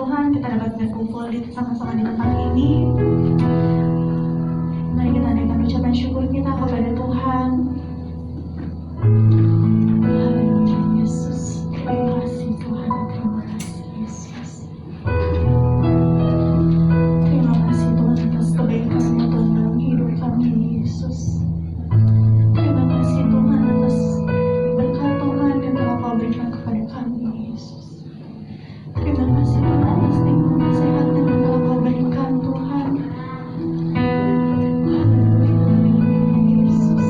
Tuhan kita dapat berkumpul sama-sama di tempat ini. Mari kita naikkan ucapan syukur kita kepada Tuhan. Haleluya Yesus, terima kasih Tuhan, terima kasih Yesus. Terima kasih Tuhan atas kebaikan-Mu Tuhan dalam hidup kami Yesus. Terima kasih Tuhan atas berkat Tuhan yang telah Kau berikan kepada kami Yesus. Terima kasih Tuhan atas nikmat kesehatan yang telah Kau berikan Tuhan. Haleluya Yesus.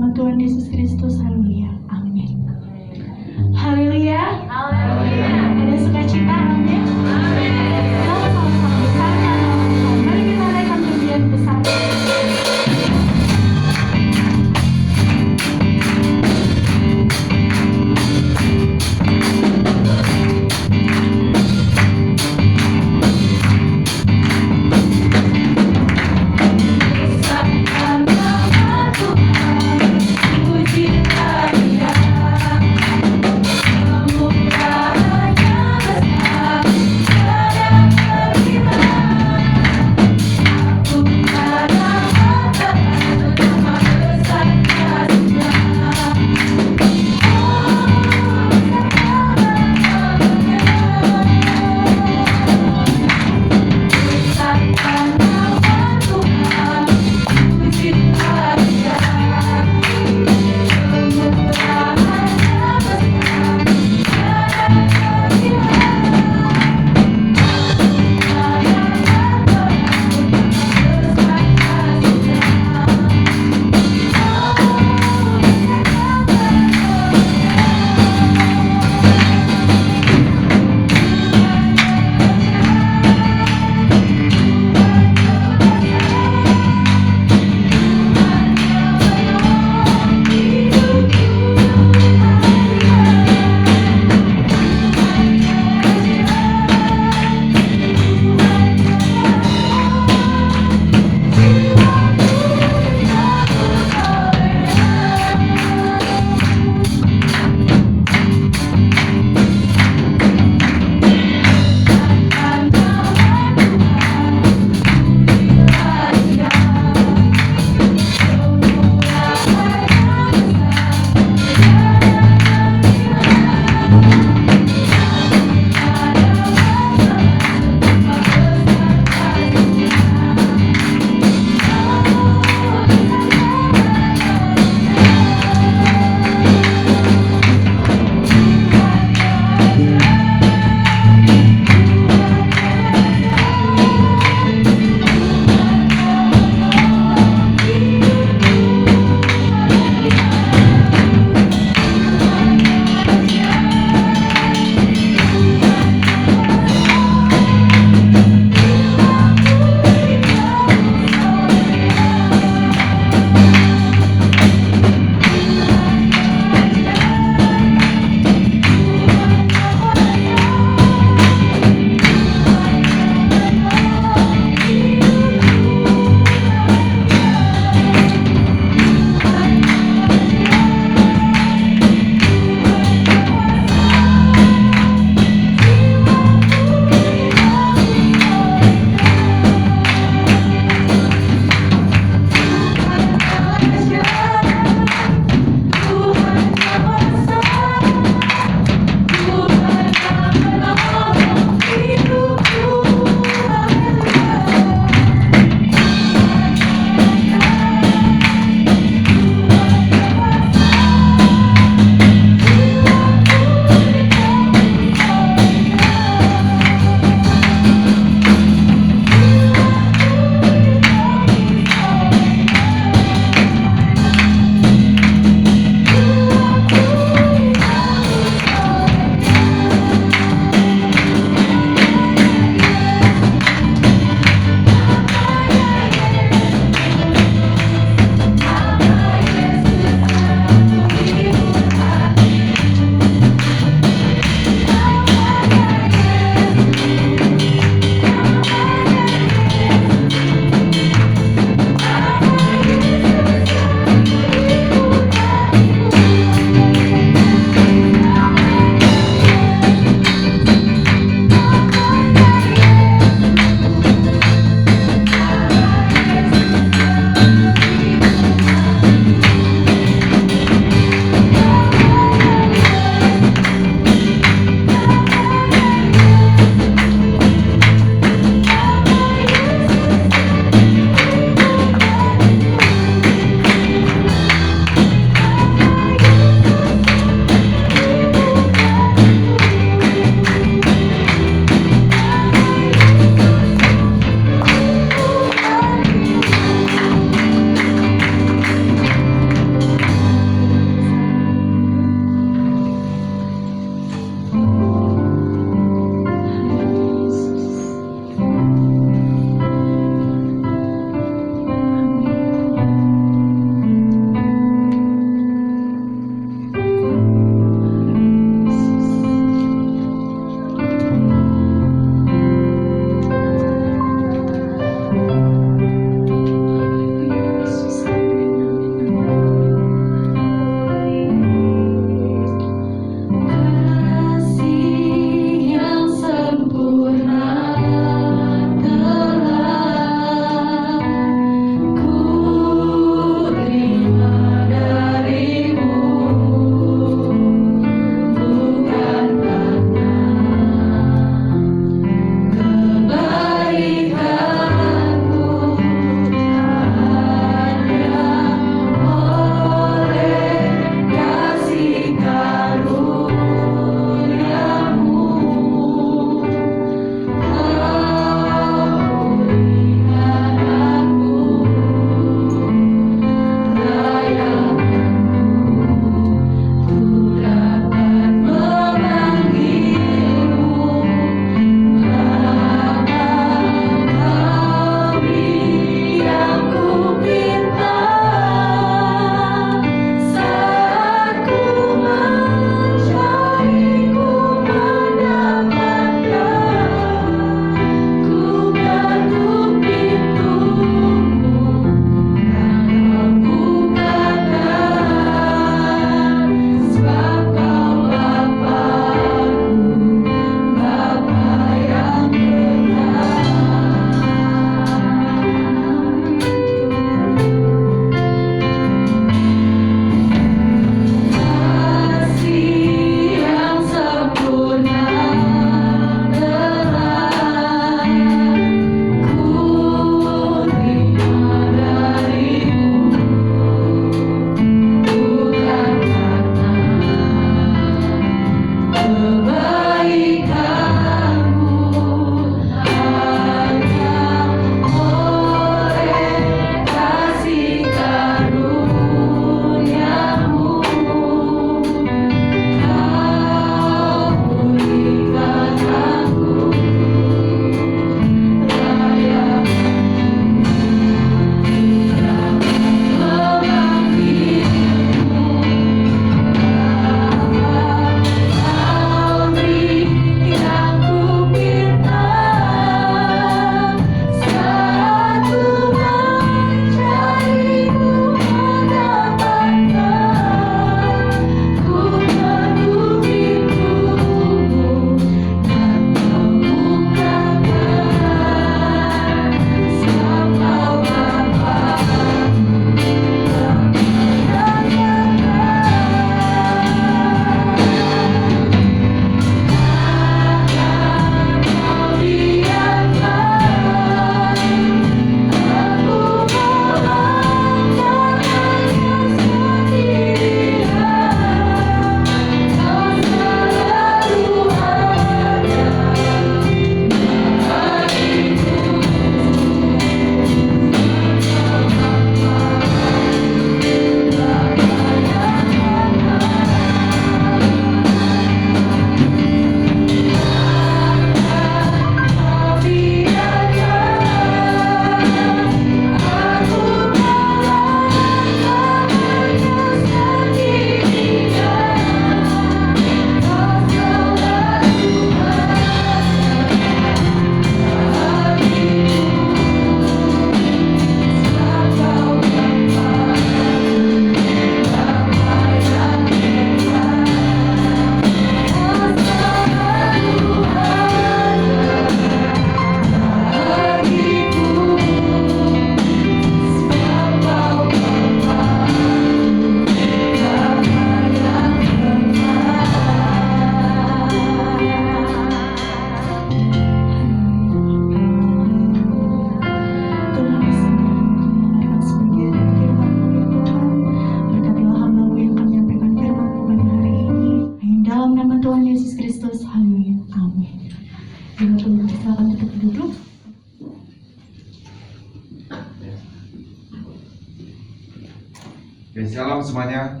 Oke, shalom semuanya.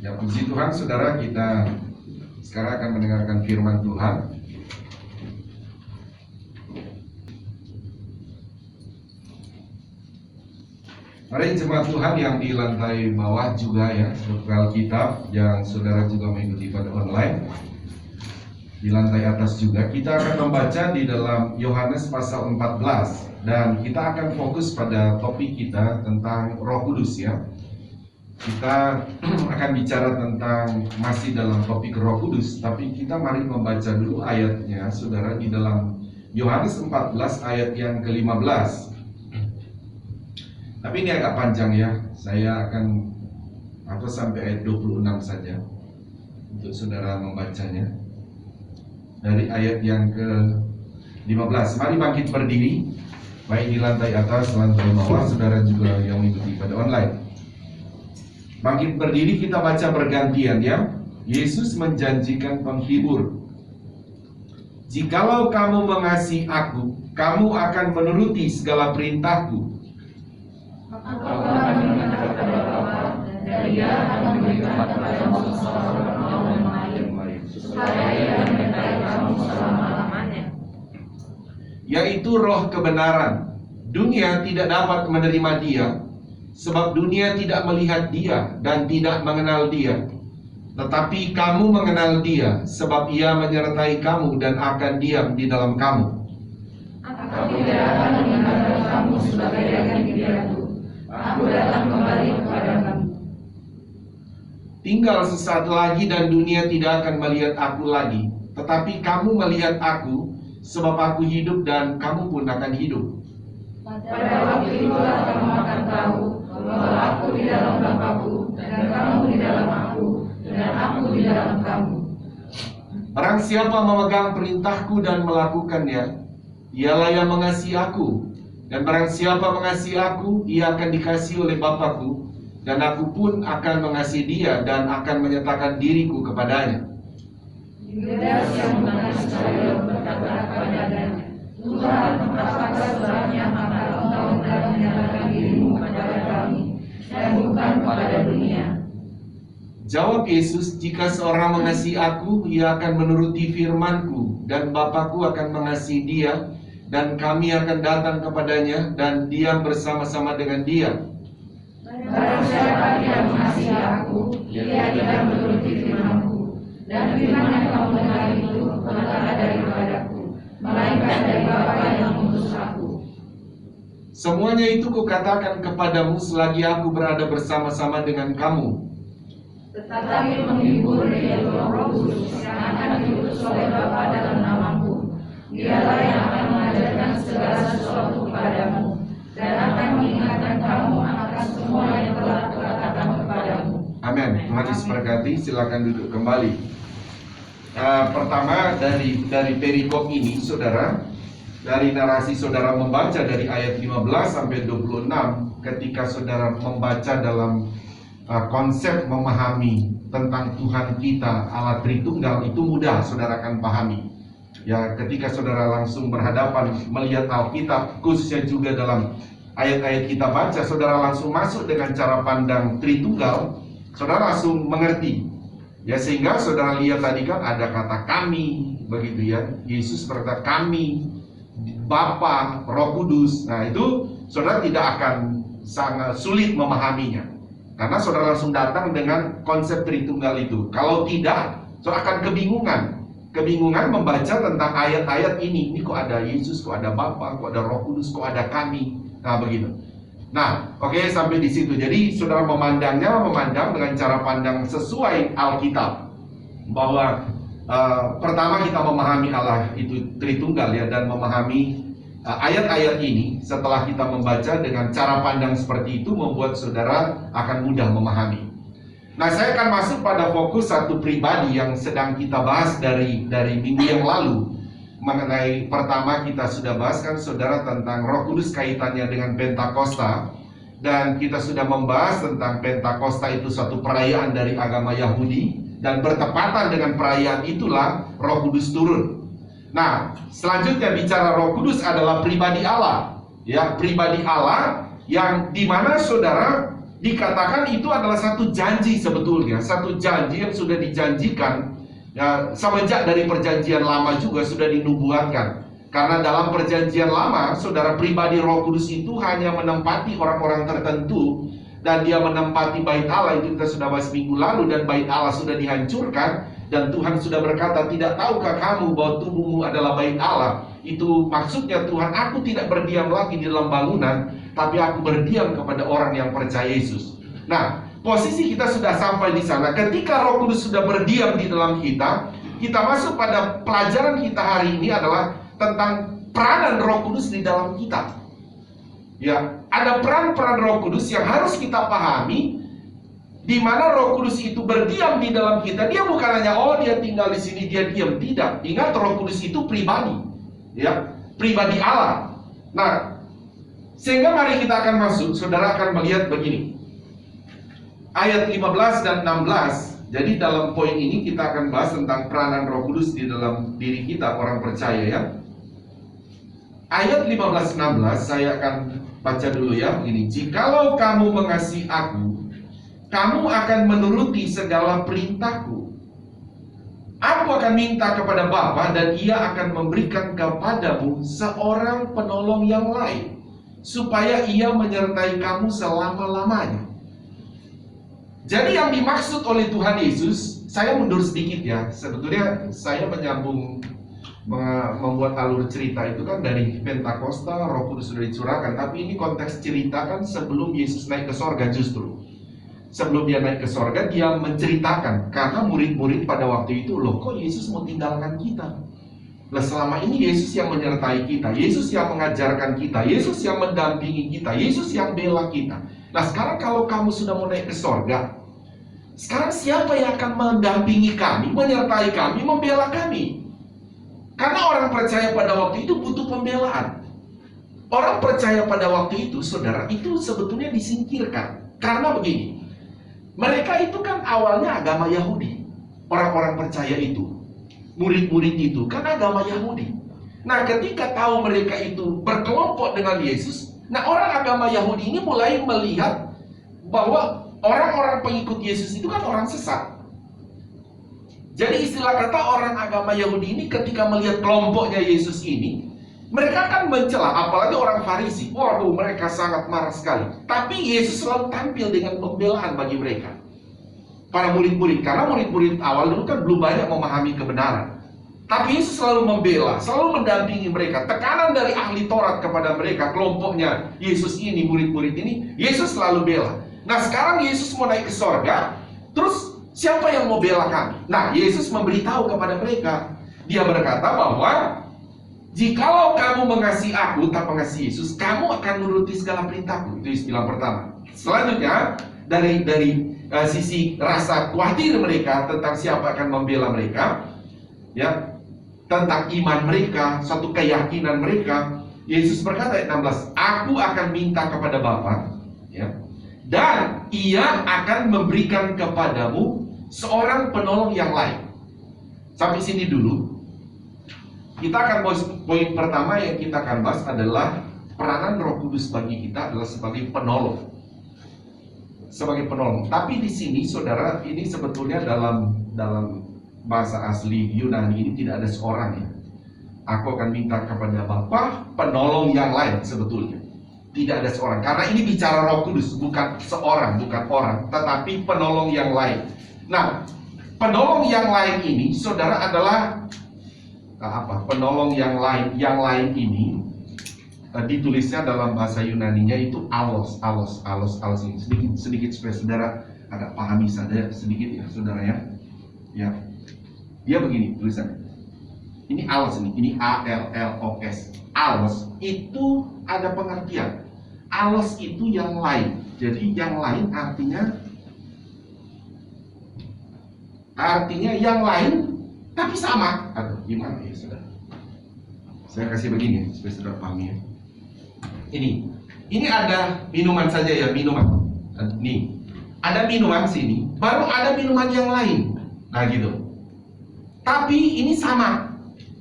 Ya, puji Tuhan, saudara, kita sekarang akan mendengarkan firman Tuhan. Mari jemaat Tuhan yang di lantai bawah juga ya, buka Alkitab yang saudara juga mengikuti pada online. Di lantai atas juga kita akan membaca di dalam Yohanes pasal 14 dan kita akan fokus pada topik kita tentang Roh Kudus ya. Kita akan bicara tentang masih dalam topik Roh Kudus, tapi kita mari membaca dulu ayatnya saudara di dalam Yohanes 14 ayat yang ke-15. Tapi ini agak panjang ya, saya akan sampai ayat 26 saja untuk saudara membacanya. Dari ayat yang ke-15, mari bangkit berdiri, baik di lantai atas, lantai bawah, saudara juga yang mengikuti pada online. Bangkit berdiri, kita baca bergantian ya. Yesus menjanjikan penghibur. Jikalau kamu mengasihi aku, kamu akan menuruti segala perintahku. Aku akan minta kepada Bapa, dan Ia akan memberikan kepadamu seseorang yang lain, supaya Ia menyertai kamu selama-lamanya, yaitu Roh kebenaran. Dunia tidak dapat menerima Dia, sebab dunia tidak melihat Dia dan tidak mengenal Dia. Tetapi kamu mengenal Dia, sebab Ia menyertai kamu dan akan diam di dalam kamu. Aku tidak akan meninggalkan kamu sebagai yatim piatu. Aku datang kembali kepada kamu. Tinggal sesaat lagi dan dunia tidak akan melihat aku lagi, tetapi kamu melihat aku, sebab aku hidup dan kamu pun akan hidup. Pada waktu itulah kamu akan tahu bahwa aku di dalam Bapa-Ku, dan kamu di dalam aku, dan aku di dalam kamu. Barang siapa memegang perintahku dan melakukannya, ialah yang mengasihi aku. Dan barang siapa mengasihi aku, ia akan dikasihi oleh Bapa-Ku, dan aku pun akan mengasihi dia dan akan menyatakan diriku kepadanya. Yudas yang mengasihi saya berkata kepadanya, Tuhan, apakah sebabnya maka engkau hendak menyatakan dirimu kepada kami, dan bukan kepada dunia? Jawab Yesus, jika seorang mengasihi aku, ia akan menuruti firman-Ku, dan Bapa-Ku akan mengasihi dia, dan kami akan datang kepadanya dan diam bersama-sama dengan dia. Barang siapa tidak mengasihi aku, ia tidak menuruti firman-Ku, dan firman yang kamu dengar itu bukanlah daripadaku, melainkan dari Bapa yang mengutus aku. Semuanya itu kukatakan kepadamu selagi aku berada bersama-sama dengan kamu. Tetapi penghibur yaitu Roh Kudus yang akan diutus oleh Bapa dalam namaku, Dialah yang akan mengajarkan segala sesuatu kepadamu, dan akan mengingatkan kamu akan semua yang telah kukatakan kepadamu. Amin. Tuhan Yesus berkati. Silakan duduk kembali. Pertama dari perikop ini, saudara, dari narasi saudara membaca dari ayat 15 sampai 26, ketika saudara membaca dalam konsep memahami tentang Tuhan kita Allah Tritunggal, itu mudah saudara akan pahami. Ya, ketika saudara langsung berhadapan melihat Alkitab, khususnya juga dalam ayat-ayat kita baca, saudara langsung masuk dengan cara pandang Tritunggal, saudara langsung mengerti. Ya, sehingga saudara lihat tadi kan ada kata kami, begitu ya. Yesus berkata kami, Bapa, Roh Kudus. Nah, itu saudara tidak akan sangat sulit memahaminya, karena saudara langsung datang dengan konsep Tritunggal itu. Kalau tidak, saudara akan kebingungan membaca tentang ayat-ayat ini. Ini kok ada Yesus, kok ada Bapa, kok ada Roh Kudus, kok ada kami. Nah, begitu. Nah, oke, sampai di situ. Jadi saudara memandang dengan cara pandang sesuai Alkitab, bahwa pertama kita memahami Allah itu Tritunggal ya, dan memahami ayat-ayat ini setelah kita membaca dengan cara pandang seperti itu membuat saudara akan mudah memahami. Nah, saya akan masuk pada fokus satu pribadi yang sedang kita bahas dari minggu yang lalu. Mengenai pertama kita sudah bahas kan saudara tentang Roh Kudus kaitannya dengan Pentakosta. Dan kita sudah membahas tentang Pentakosta itu suatu perayaan dari agama Yahudi, dan bertepatan dengan perayaan itulah Roh Kudus turun. Nah, selanjutnya bicara Roh Kudus adalah pribadi Allah. Ya, pribadi Allah yang dimana saudara dikatakan itu adalah satu janji sebetulnya, satu janji yang sudah dijanjikan ya, semenjak dari perjanjian lama juga sudah dinubuatkan. Karena dalam perjanjian lama, saudara, pribadi Roh Kudus itu hanya menempati orang-orang tertentu, dan dia menempati bait Allah. Itu kita sudah bahas minggu lalu, dan bait Allah sudah dihancurkan, dan Tuhan sudah berkata, tidak tahukah kamu bahwa tubuhmu adalah bait Allah? Itu maksudnya Tuhan, aku tidak berdiam lagi di dalam bangunan, tapi aku berdiam kepada orang yang percaya Yesus. Nah, posisi kita sudah sampai di sana. Ketika Roh Kudus sudah berdiam di dalam kita, kita masuk pada pelajaran kita hari ini adalah tentang peranan Roh Kudus di dalam kita. Ya, ada peran-peran Roh Kudus yang harus kita pahami, di mana Roh Kudus itu berdiam di dalam kita. Dia bukan hanya dia tinggal di sini, dia diam, tidak. Ingat, Roh Kudus itu pribadi, ya, pribadi Allah. Nah, sehingga mari kita akan masuk, saudara akan melihat begini. Ayat 15 dan 16. Jadi dalam poin ini kita akan bahas tentang peranan Roh Kudus di dalam diri kita, orang percaya, ya. Ayat 15-16 saya akan baca dulu, ya. Ini, jikalau kamu mengasihi aku, kamu akan menuruti segala perintahku. Aku akan minta kepada Bapa, dan Ia akan memberikan kepadamu seorang penolong yang lain, supaya Ia menyertai kamu selama-lamanya. Jadi yang dimaksud oleh Tuhan Yesus, saya mundur sedikit, ya. Sebetulnya saya menyambung, membuat alur cerita itu kan dari Pentakosta, Roh Kudus sudah dicurahkan. Tapi ini konteks cerita kan sebelum Yesus naik ke sorga justru. Sebelum dia naik ke sorga, dia menceritakan. Karena murid-murid pada waktu itu, loh kok Yesus mau tinggalkan kita? Nah, selama ini Yesus yang menyertai kita, Yesus yang mengajarkan kita, Yesus yang mendampingi kita, Yesus yang bela kita. Nah, sekarang kalau kamu sudah mau naik ke sorga, sekarang siapa yang akan mendampingi kami, menyertai kami, membela kami? Karena orang percaya pada waktu itu butuh pembelaan. Orang percaya pada waktu itu, saudara, itu sebetulnya disingkirkan. Karena begini, mereka itu kan awalnya agama Yahudi. Orang-orang percaya itu, murid-murid itu kan agama Yahudi. Nah, ketika tahu mereka itu berkelompok dengan Yesus, nah orang agama Yahudi ini mulai melihat bahwa orang-orang pengikut Yesus itu kan orang sesat. Jadi istilah kata orang agama Yahudi ini ketika melihat kelompoknya Yesus ini, mereka kan mencela, apalagi orang Farisi. Waduh, mereka sangat marah sekali. Tapi Yesus selalu tampil dengan pembelaan bagi mereka, para murid-murid. Karena murid-murid awal dulu kan belum banyak memahami kebenaran. Tapi Yesus selalu membela, selalu mendampingi mereka. Tekanan dari ahli Taurat kepada mereka, kelompoknya Yesus ini, murid-murid ini, Yesus selalu bela. Nah, sekarang Yesus mau naik ke sorga, terus siapa yang mau bela kami? Nah, Yesus memberitahu kepada mereka. Dia berkata bahwa jikalau kamu mengasihi aku, tak mengasihi Yesus, kamu akan menuruti segala perintahku. Itu istilah pertama. Selanjutnya, dari sisi rasa khawatir mereka tentang siapa akan membela mereka, ya, tentang iman mereka, satu keyakinan mereka, Yesus berkata ayat 16, aku akan minta kepada Bapa, ya, dan Ia akan memberikan kepadamu seorang penolong yang lain. Sampai sini dulu. Kita akan bahas poin pertama yang kita akan bahas adalah peranan Roh Kudus bagi kita adalah sebagai penolong. Sebagai penolong. Tapi di sini, saudara, ini sebetulnya dalam bahasa asli Yunani ini tidak ada seorang, ya. Aku akan minta kepada Bapa penolong yang lain sebetulnya. Tidak ada seorang. Karena ini bicara Roh Kudus, bukan seorang, bukan orang, tetapi penolong yang lain. Nah, penolong yang lain ini, saudara, adalah penolong yang lain ini ditulisnya dalam bahasa Yunaninya itu alos ini. Sedikit supaya saudara agak pahami saja sedikit, ya, saudara, ya. Ya. Dia begini tulisannya. Ini alos ini A-L-L-O-S. Alos itu ada pengertian. Alos itu yang lain. Jadi yang lain artinya yang lain tapi sama. Aduh, gimana ya, saudara? Saya kasih begini supaya saudara pahami, ya. Ini ada minuman saja, ya, minuman. Nih, ada minuman sini, baru ada minuman yang lain. Nah, gitu. Tapi ini sama.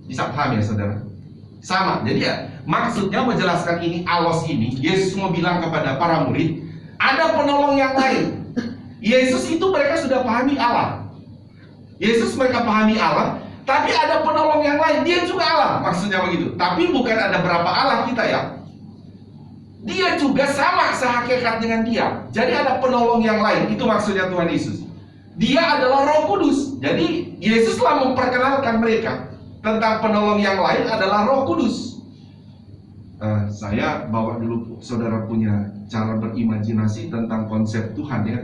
Bisa paham, ya, saudara? Sama. Jadi, ya, maksudnya menjelaskan ini alos ini, Yesus mau bilang kepada para murid, Ada penolong yang lain. Yesus itu mereka sudah pahami Allah. Yesus mereka pahami Allah, tapi ada penolong yang lain. Dia juga Allah, maksudnya begitu. Tapi bukan ada berapa Allah kita ya. Dia juga sama sehakikat dengan dia. Jadi ada penolong yang lain. Itu maksudnya Tuhan Yesus. Dia adalah Roh Kudus. Jadi Yesuslah memperkenalkan mereka tentang penolong yang lain adalah Roh Kudus. Saya bawa dulu, saudara punya cara berimajinasi tentang konsep Tuhan ya.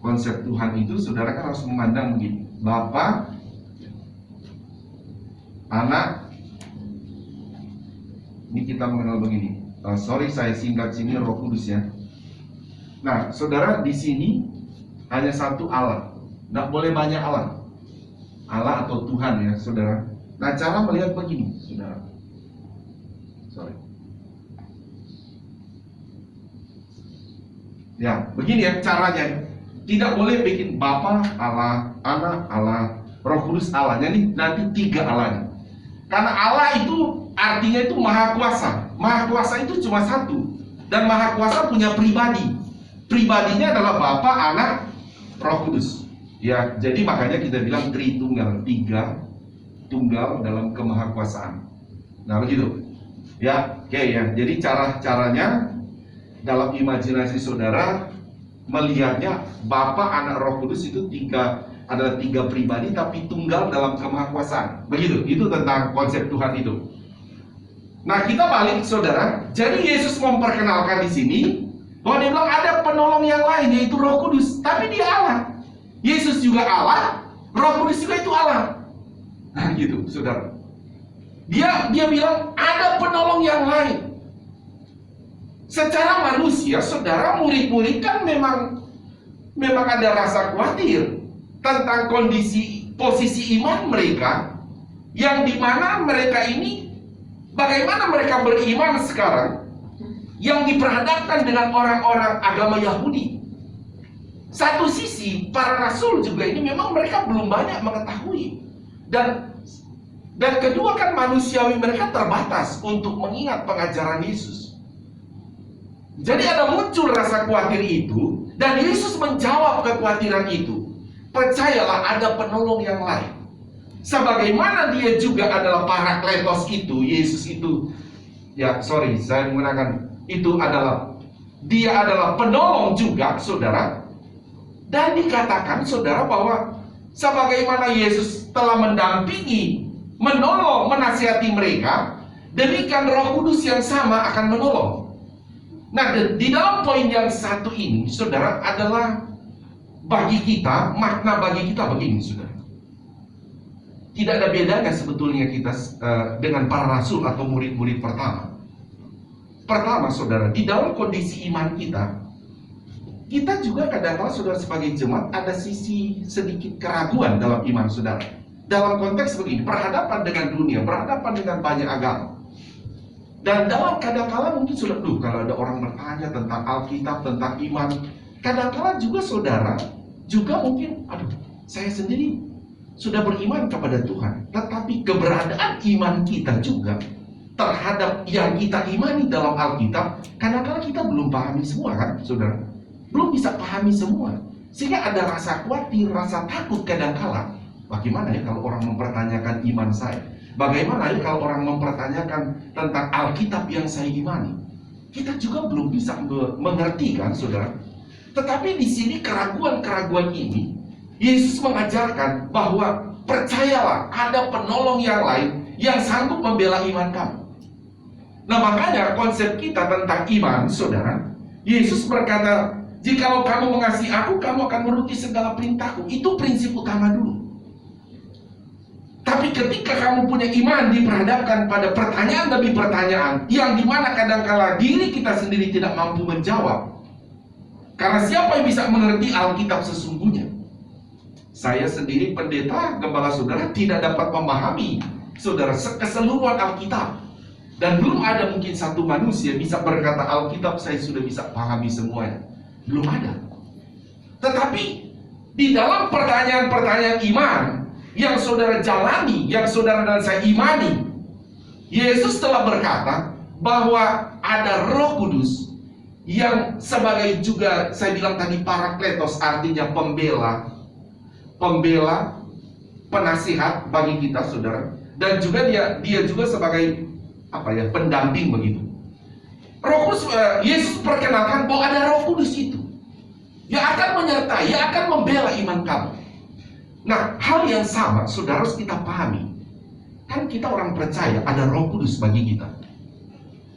Konsep Tuhan itu saudara kan harus memandang begini: Bapa, Anak. Ini kita mengenal begini. Sorry saya singkat sini, Roh Kudus ya. Nah, saudara, di sini hanya satu Allah. Nggak boleh banyak Allah. Allah atau Tuhan ya, saudara. Nah, cara melihat begini, saudara. Sorry. Ya, begini ya caranya. Tidak boleh bikin Bapa Allah, Anak Allah, Roh Kudus Allah. Jadi nanti 3 Allahnya. Karena Allah itu artinya itu Maha Kuasa. Maha Kuasa itu cuma satu. Dan Maha Kuasa punya pribadi. Pribadinya adalah Bapa, Anak, Roh Kudus. Ya, jadi makanya kita bilang Tritunggal, 3 tunggal dalam kemahakuasaan. Nah, begitu. Ya, oke ya. Jadi caranya dalam imajinasi saudara melihatnya Bapa, Anak, Roh Kudus itu adalah 3 pribadi tapi tunggal dalam kemahakuasaan. Begitu. Itu tentang konsep Tuhan itu. Nah, kita balik saudara. Jadi Yesus memperkenalkan di sini bahwa dia bilang ada penolong yang lain yaitu Roh Kudus, tapi dia Allah. Yesus juga Allah, Roh Kudus juga itu Allah. Nah, gitu, saudara. Dia bilang ada penolong yang lain. Secara manusia, saudara, murid-murid kan memang ada rasa khawatir tentang posisi iman mereka, yang dimana mereka ini, bagaimana mereka beriman sekarang yang diperhadapkan dengan orang-orang agama Yahudi. Satu sisi, para rasul juga ini memang mereka belum banyak mengetahui, dan kedua kan manusiawi mereka terbatas untuk mengingat pengajaran Yesus. Jadi ada muncul rasa khawatir itu, dan Yesus menjawab kekhawatiran itu. Percayalah, ada penolong yang lain. Sebagaimana dia juga adalah Parakletos itu, Yesus itu, ya sorry, saya menggunakan itu dia adalah penolong juga, saudara. Dan dikatakan, saudara, bahwa sebagaimana Yesus telah mendampingi, menolong, menasihati mereka, demikian Roh Kudus yang sama akan menolong. Nah, di dalam poin yang satu ini, saudara, adalah bagi kita, makna bagi kita begini, saudara. Tidak ada bedanya sebetulnya kita dengan para rasul atau murid-murid pertama. Pertama, saudara, di dalam kondisi iman kita juga kadang-kadang, saudara, sebagai jemaat ada sisi sedikit keraguan dalam iman saudara. Dalam konteks begini, berhadapan dengan dunia, berhadapan dengan banyak agama. Dan dalam kadang-kadang mungkin sudah, kalau ada orang bertanya tentang Alkitab, tentang iman, kadang-kadang juga saudara, juga mungkin, saya sendiri sudah beriman kepada Tuhan. Tetapi keberadaan iman kita juga terhadap yang kita imani dalam Alkitab, kadang-kadang kita belum pahami semua kan, saudara. Belum bisa pahami semua. Sehingga ada rasa khawatir, rasa takut kadang-kadang. Bagaimana ya kalau orang mempertanyakan iman saya? Bagaimana ya kalau orang mempertanyakan tentang Alkitab yang saya imani? Kita juga belum bisa mengerti kan, saudara. Tetapi di sini keraguan-keraguan ini, Yesus mengajarkan bahwa percayalah ada penolong yang lain yang sanggup membela iman kamu. Nah, makanya konsep kita tentang iman, saudara, Yesus berkata, jikalau kamu mengasihi aku, kamu akan menuruti segala perintahku. Itu prinsip utama dulu. Tapi ketika kamu punya iman diperhadapkan pada pertanyaan demi pertanyaan, yang dimana kadang-kala diri kita sendiri tidak mampu menjawab. Karena siapa yang bisa mengerti Alkitab sesungguhnya? Saya sendiri pendeta, gembala saudara, tidak dapat memahami, saudara, keseluruhan Alkitab. Dan belum ada mungkin satu manusia bisa berkata Alkitab saya sudah bisa pahami semuanya. Belum ada. Tetapi di dalam pertanyaan-pertanyaan iman yang saudara jalani, yang saudara dan saya imani, Yesus telah berkata bahwa ada Roh Kudus yang sebagai juga saya bilang tadi parakletos, artinya pembela, penasihat bagi kita, saudara. Dan juga dia juga sebagai pendamping begitu. Roh Kudus, Yesus perkenalkan bahwa ada Roh Kudus itu yang akan menyertai, yang akan membela iman kamu. Nah, hal yang sama, saudara, harus kita pahami. Kan kita orang percaya ada Roh Kudus bagi kita.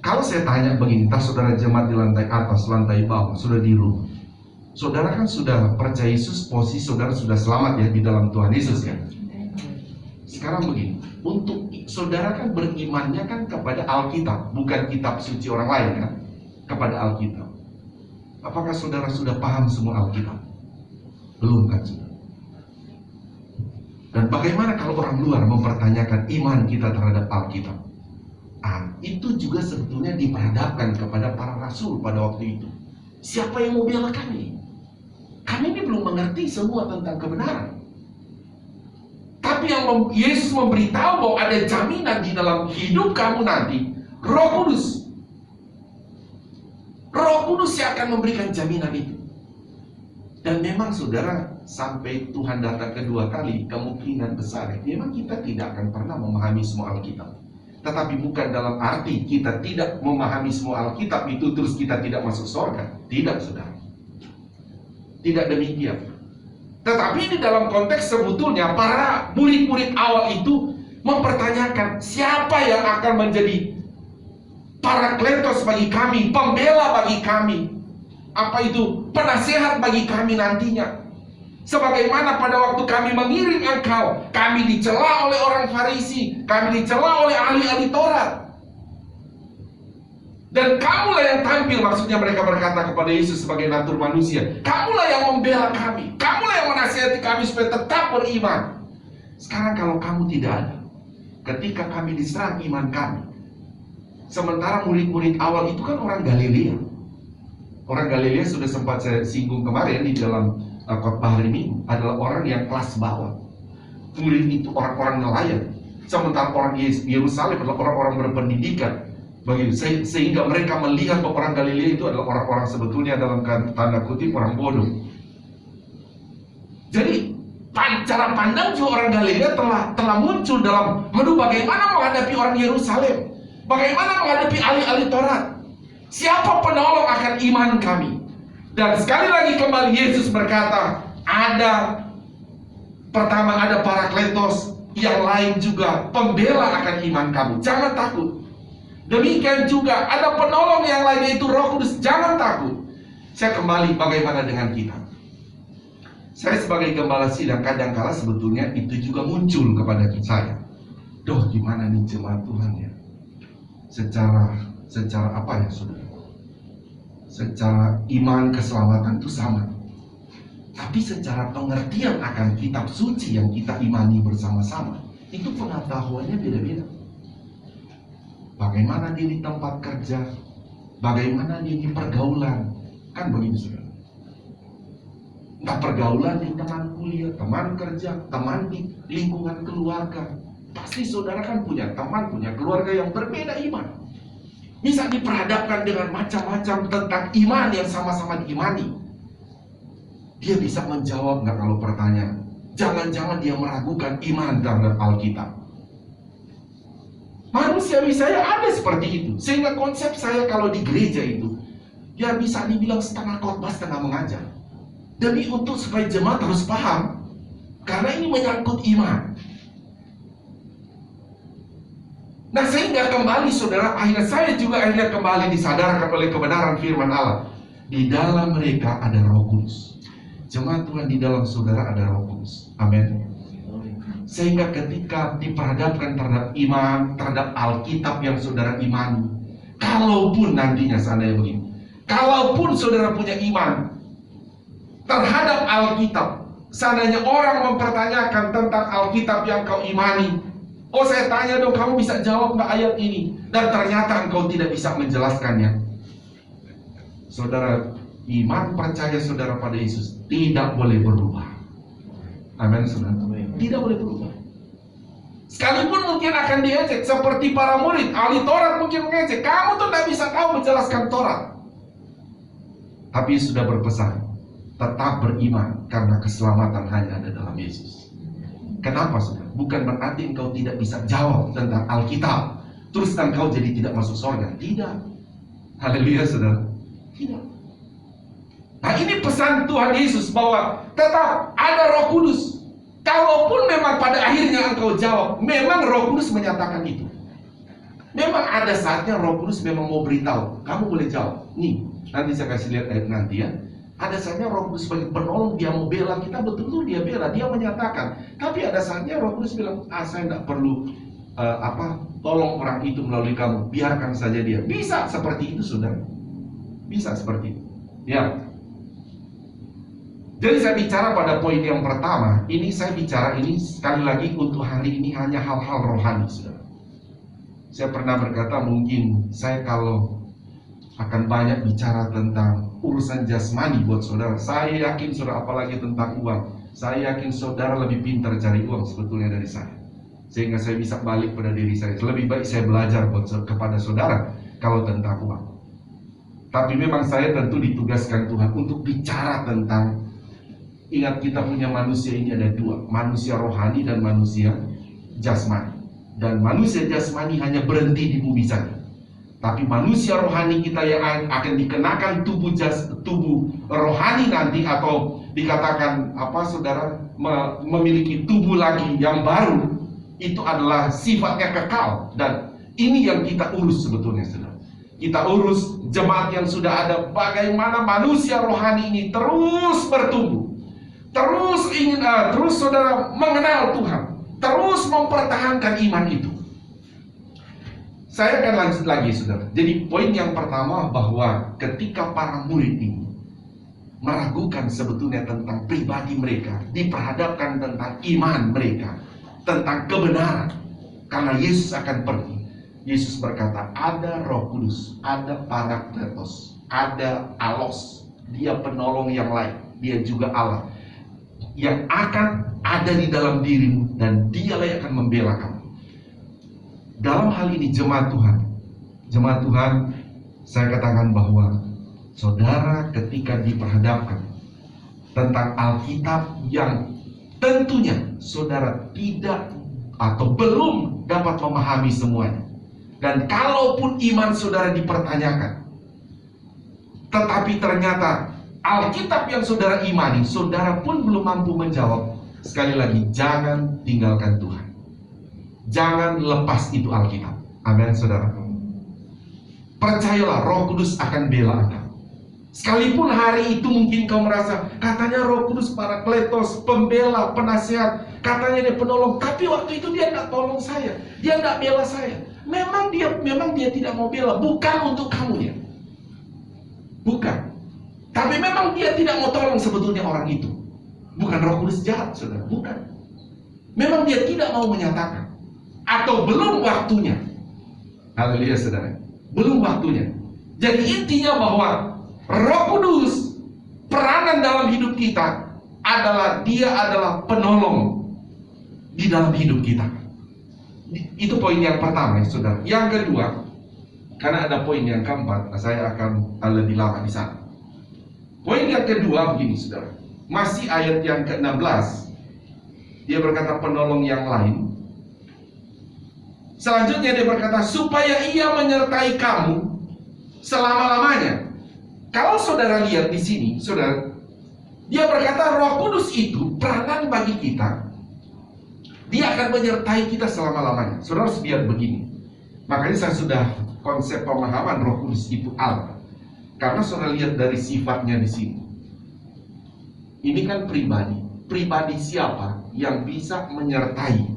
Kalau saya tanya begini, entah saudara jemaat di lantai atas, lantai bawah, sudah di rumah, saudara kan sudah percaya Yesus, posisi saudara sudah selamat ya di dalam Tuhan Yesus kan. Sekarang begini, untuk saudara kan berimannya kan kepada Alkitab, bukan kitab suci orang lain kan, kepada Alkitab. Apakah saudara sudah paham semua Alkitab? Belum kan saudara? Dan bagaimana kalau orang luar mempertanyakan iman kita terhadap Alkitab? Itu juga sebetulnya diperhadapkan kepada para rasul pada waktu itu. Siapa yang mau bela kami? Kami ini belum mengerti semua tentang kebenaran. Tapi yang Yesus memberitahu bahwa ada jaminan di dalam hidup kamu nanti, Roh Kudus. Roh Kudus yang akan memberikan jaminan itu. Dan memang saudara, sampai Tuhan datang kedua kali, kemungkinan besar memang kita tidak akan pernah memahami semua Alkitab. Tetapi bukan dalam arti kita tidak memahami semua Alkitab itu terus kita tidak masuk surga. Tidak, saudara. Tidak demikian. Tetapi di dalam konteks sebetulnya para murid-murid awal itu mempertanyakan siapa yang akan menjadi parakletos bagi kami, pembela bagi kami. Apa itu? Penasihat bagi kami nantinya. Sebagaimana pada waktu kami mengiring engkau, kami dicela oleh orang Farisi, kami dicela oleh ahli-ahli Taurat. Dan kamulah yang tampil, maksudnya mereka berkata kepada Yesus sebagai natur manusia, kamulah yang membela kami, kamulah yang menasihati kami supaya tetap beriman. Sekarang kalau kamu tidak ada, ketika kami diserang iman kami, sementara murid-murid awal itu kan orang Galilea. Orang Galilea sudah sempat saya singgung kemarin di dalam khotbah hari Minggu, adalah orang yang kelas bawah. Murid itu orang-orang nelayan, sementara orang Yerusalem adalah orang-orang berpendidikan. Begitu, sehingga mereka melihat bahwa orang Galilea itu adalah orang-orang sebetulnya dalam tanda kutip orang bodoh. Jadi cara pandang juga orang Galilea telah muncul dalam bagaimana menghadapi orang Yerusalem, bagaimana menghadapi ahli-ahli Taurat, siapa penolong akan iman kami. Dan sekali lagi kembali Yesus berkata, pertama ada parakletos, yang lain juga pembela akan iman kamu. Jangan takut. Demikian juga ada penolong yang lain, yaitu Roh Kudus. Jangan takut. Saya kembali, bagaimana dengan kita? Saya sebagai gembala sidang kadangkala sebetulnya itu juga muncul kepada saya. Gimana nih jemaat Tuhan ya? Secara apa ya saudara? Secara iman keselamatan itu sama. Tapi secara pengertian akan kitab suci yang kita imani bersama-sama, itu pengetahuannya beda-beda. Bagaimana dia di tempat kerja, bagaimana dia di pergaulan, kan begitu saudara. Entah pergaulan di teman kuliah, teman kerja, teman di lingkungan keluarga. Pasti saudara kan punya teman, punya keluarga yang berbeda iman. Bisa diperhadapkan dengan macam-macam tentang iman yang sama-sama diimani. Dia bisa menjawab nggak kalau pertanyaan? Jangan-jangan dia meragukan iman terhadap Alkitab. Manusiawi saya ada seperti itu. Sehingga konsep saya kalau di gereja itu, ya bisa dibilang setengah khotbah, setengah mengajar. Demi untuk supaya jemaat harus paham, karena ini menyangkut iman. Nah sehingga kembali saudara, saya juga kembali disadarkan oleh kebenaran firman Allah. Di dalam mereka ada Roh Kudus. Jemaat Tuhan, di dalam saudara ada Roh Kudus. Amin. Sehingga ketika diperhadapkan terhadap iman, terhadap Alkitab yang saudara imani, kalaupun nantinya seandainya begini, kalaupun saudara punya iman terhadap Alkitab, seandainya orang mempertanyakan tentang Alkitab yang kau imani, saya tanya dong, kamu bisa jawab nggak ayat ini? Dan ternyata engkau tidak bisa menjelaskannya. Saudara, iman percaya saudara pada Yesus tidak boleh berubah. Amin, saudara. Tidak boleh berubah. Sekalipun mungkin akan diejek, seperti para murid ahli Taurat mungkin mengejek, kamu tuh tidak bisa tahu menjelaskan Taurat. Tapi sudah berpesan, tetap beriman karena keselamatan hanya ada dalam Yesus. Kenapa saudara? Bukan berarti engkau tidak bisa jawab tentang Alkitab, terus engkau jadi tidak masuk surga. Tidak. Haleluya saudara. Tidak. Nah ini pesan Tuhan Yesus bahwa tetap ada Roh Kudus. Kalaupun memang pada akhirnya engkau jawab, memang Roh Kudus menyatakan itu. Memang ada saatnya Roh Kudus memang mau beritahu, kamu boleh jawab. Nih, nanti saya kasih lihat ayat nanti ya. Ada saatnya Roh Kudus sebagai penolong, dia mau bela kita, betul-betul dia bela, dia menyatakan. Tapi ada saatnya Roh Kudus bilang, saya tidak perlu tolong orang itu melalui kamu, biarkan saja dia. Bisa seperti itu saudara. Bisa seperti itu. Ya. Jadi saya bicara pada poin yang pertama, ini saya bicara ini sekali lagi untuk hari ini hanya hal-hal rohani saudara. Saya pernah berkata mungkin saya kalau akan banyak bicara tentang urusan jasmani buat saudara, saya yakin saudara, apalagi tentang uang, saya yakin saudara lebih pintar cari uang sebetulnya dari saya, sehingga saya bisa balik pada diri saya. Lebih baik saya belajar kepada saudara kalau tentang uang. Tapi memang saya tentu ditugaskan Tuhan untuk bicara tentang, ingat kita punya manusia ini ada dua, manusia rohani dan manusia jasmani. Dan manusia jasmani hanya berhenti di bumi saja. Tapi manusia rohani kita yang akan dikenakan tubuh rohani nanti, atau dikatakan saudara, memiliki tubuh lagi yang baru, itu adalah sifatnya kekal. Dan ini yang kita urus sebetulnya saudara. Kita urus jemaat yang sudah ada, bagaimana manusia rohani ini terus bertumbuh, terus saudara mengenal Tuhan, terus mempertahankan iman itu. Saya akan lanjut lagi saudara. Jadi poin yang pertama bahwa ketika para murid ini meragukan sebetulnya tentang pribadi mereka, diperhadapkan tentang iman mereka, tentang kebenaran, karena Yesus akan pergi, Yesus berkata ada Roh Kudus, ada Parakletos, ada Alos, dia penolong yang lain, dia juga Allah yang akan ada di dalam dirimu, dan dialah yang akan membela kamu. Dalam hal ini jemaat Tuhan, saya katakan bahwa saudara ketika diperhadapkan tentang Alkitab yang tentunya saudara tidak atau belum dapat memahami semuanya, dan kalaupun iman saudara dipertanyakan, tetapi ternyata Alkitab yang saudara imani, saudara pun belum mampu menjawab, sekali lagi jangan tinggalkan Tuhan. Jangan lepas itu Alkitab. Amin saudara. Percayalah Roh Kudus akan bela Anda. Sekalipun hari itu mungkin kau merasa katanya Roh Kudus Parakletos, pembela, penasihat, katanya dia penolong, tapi waktu itu dia tidak tolong saya, dia tidak bela saya. Memang dia tidak mau bela, bukan untuk kamu ya. Bukan. Tapi memang dia tidak mau tolong sebetulnya orang itu. Bukan Roh Kudus jahat saudara, bukan. Memang dia tidak mau menyatakan, atau belum waktunya. Haleluya saudara, belum waktunya. Jadi intinya bahwa Roh Kudus peranan dalam hidup kita adalah, dia adalah penolong di dalam hidup kita. Itu poin yang pertama ya saudara. Yang kedua, karena ada poin yang keempat, saya akan lebih lama di sana. Poin yang kedua begini saudara, masih ayat yang ke-16, dia berkata penolong yang lain. Selanjutnya dia berkata supaya ia menyertai kamu selama-lamanya. Kalau saudara lihat di sini, saudara, dia berkata Roh Kudus itu peranan bagi kita. Dia akan menyertai kita selama-lamanya. Saudara harus lihat begini. Makanya saya sudah konsep pemahaman Roh Kudus itu Allah. Karena saudara lihat dari sifatnya di sini. Ini kan pribadi. Pribadi siapa yang bisa menyertai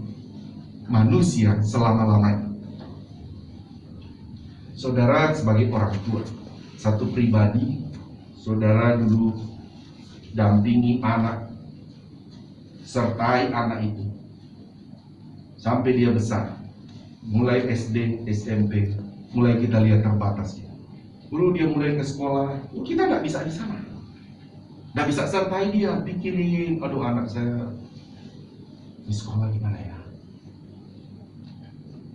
manusia selama-lamanya? Saudara sebagai orang tua, satu pribadi, saudara dulu dampingi anak, sertai anak itu sampai dia besar, mulai SD, SMP, mulai kita lihat terbatasnya. Dulu dia mulai ke sekolah, kita nggak bisa di sana, nggak bisa sertai dia, pikirin, aduh anak saya di sekolah gimana ya,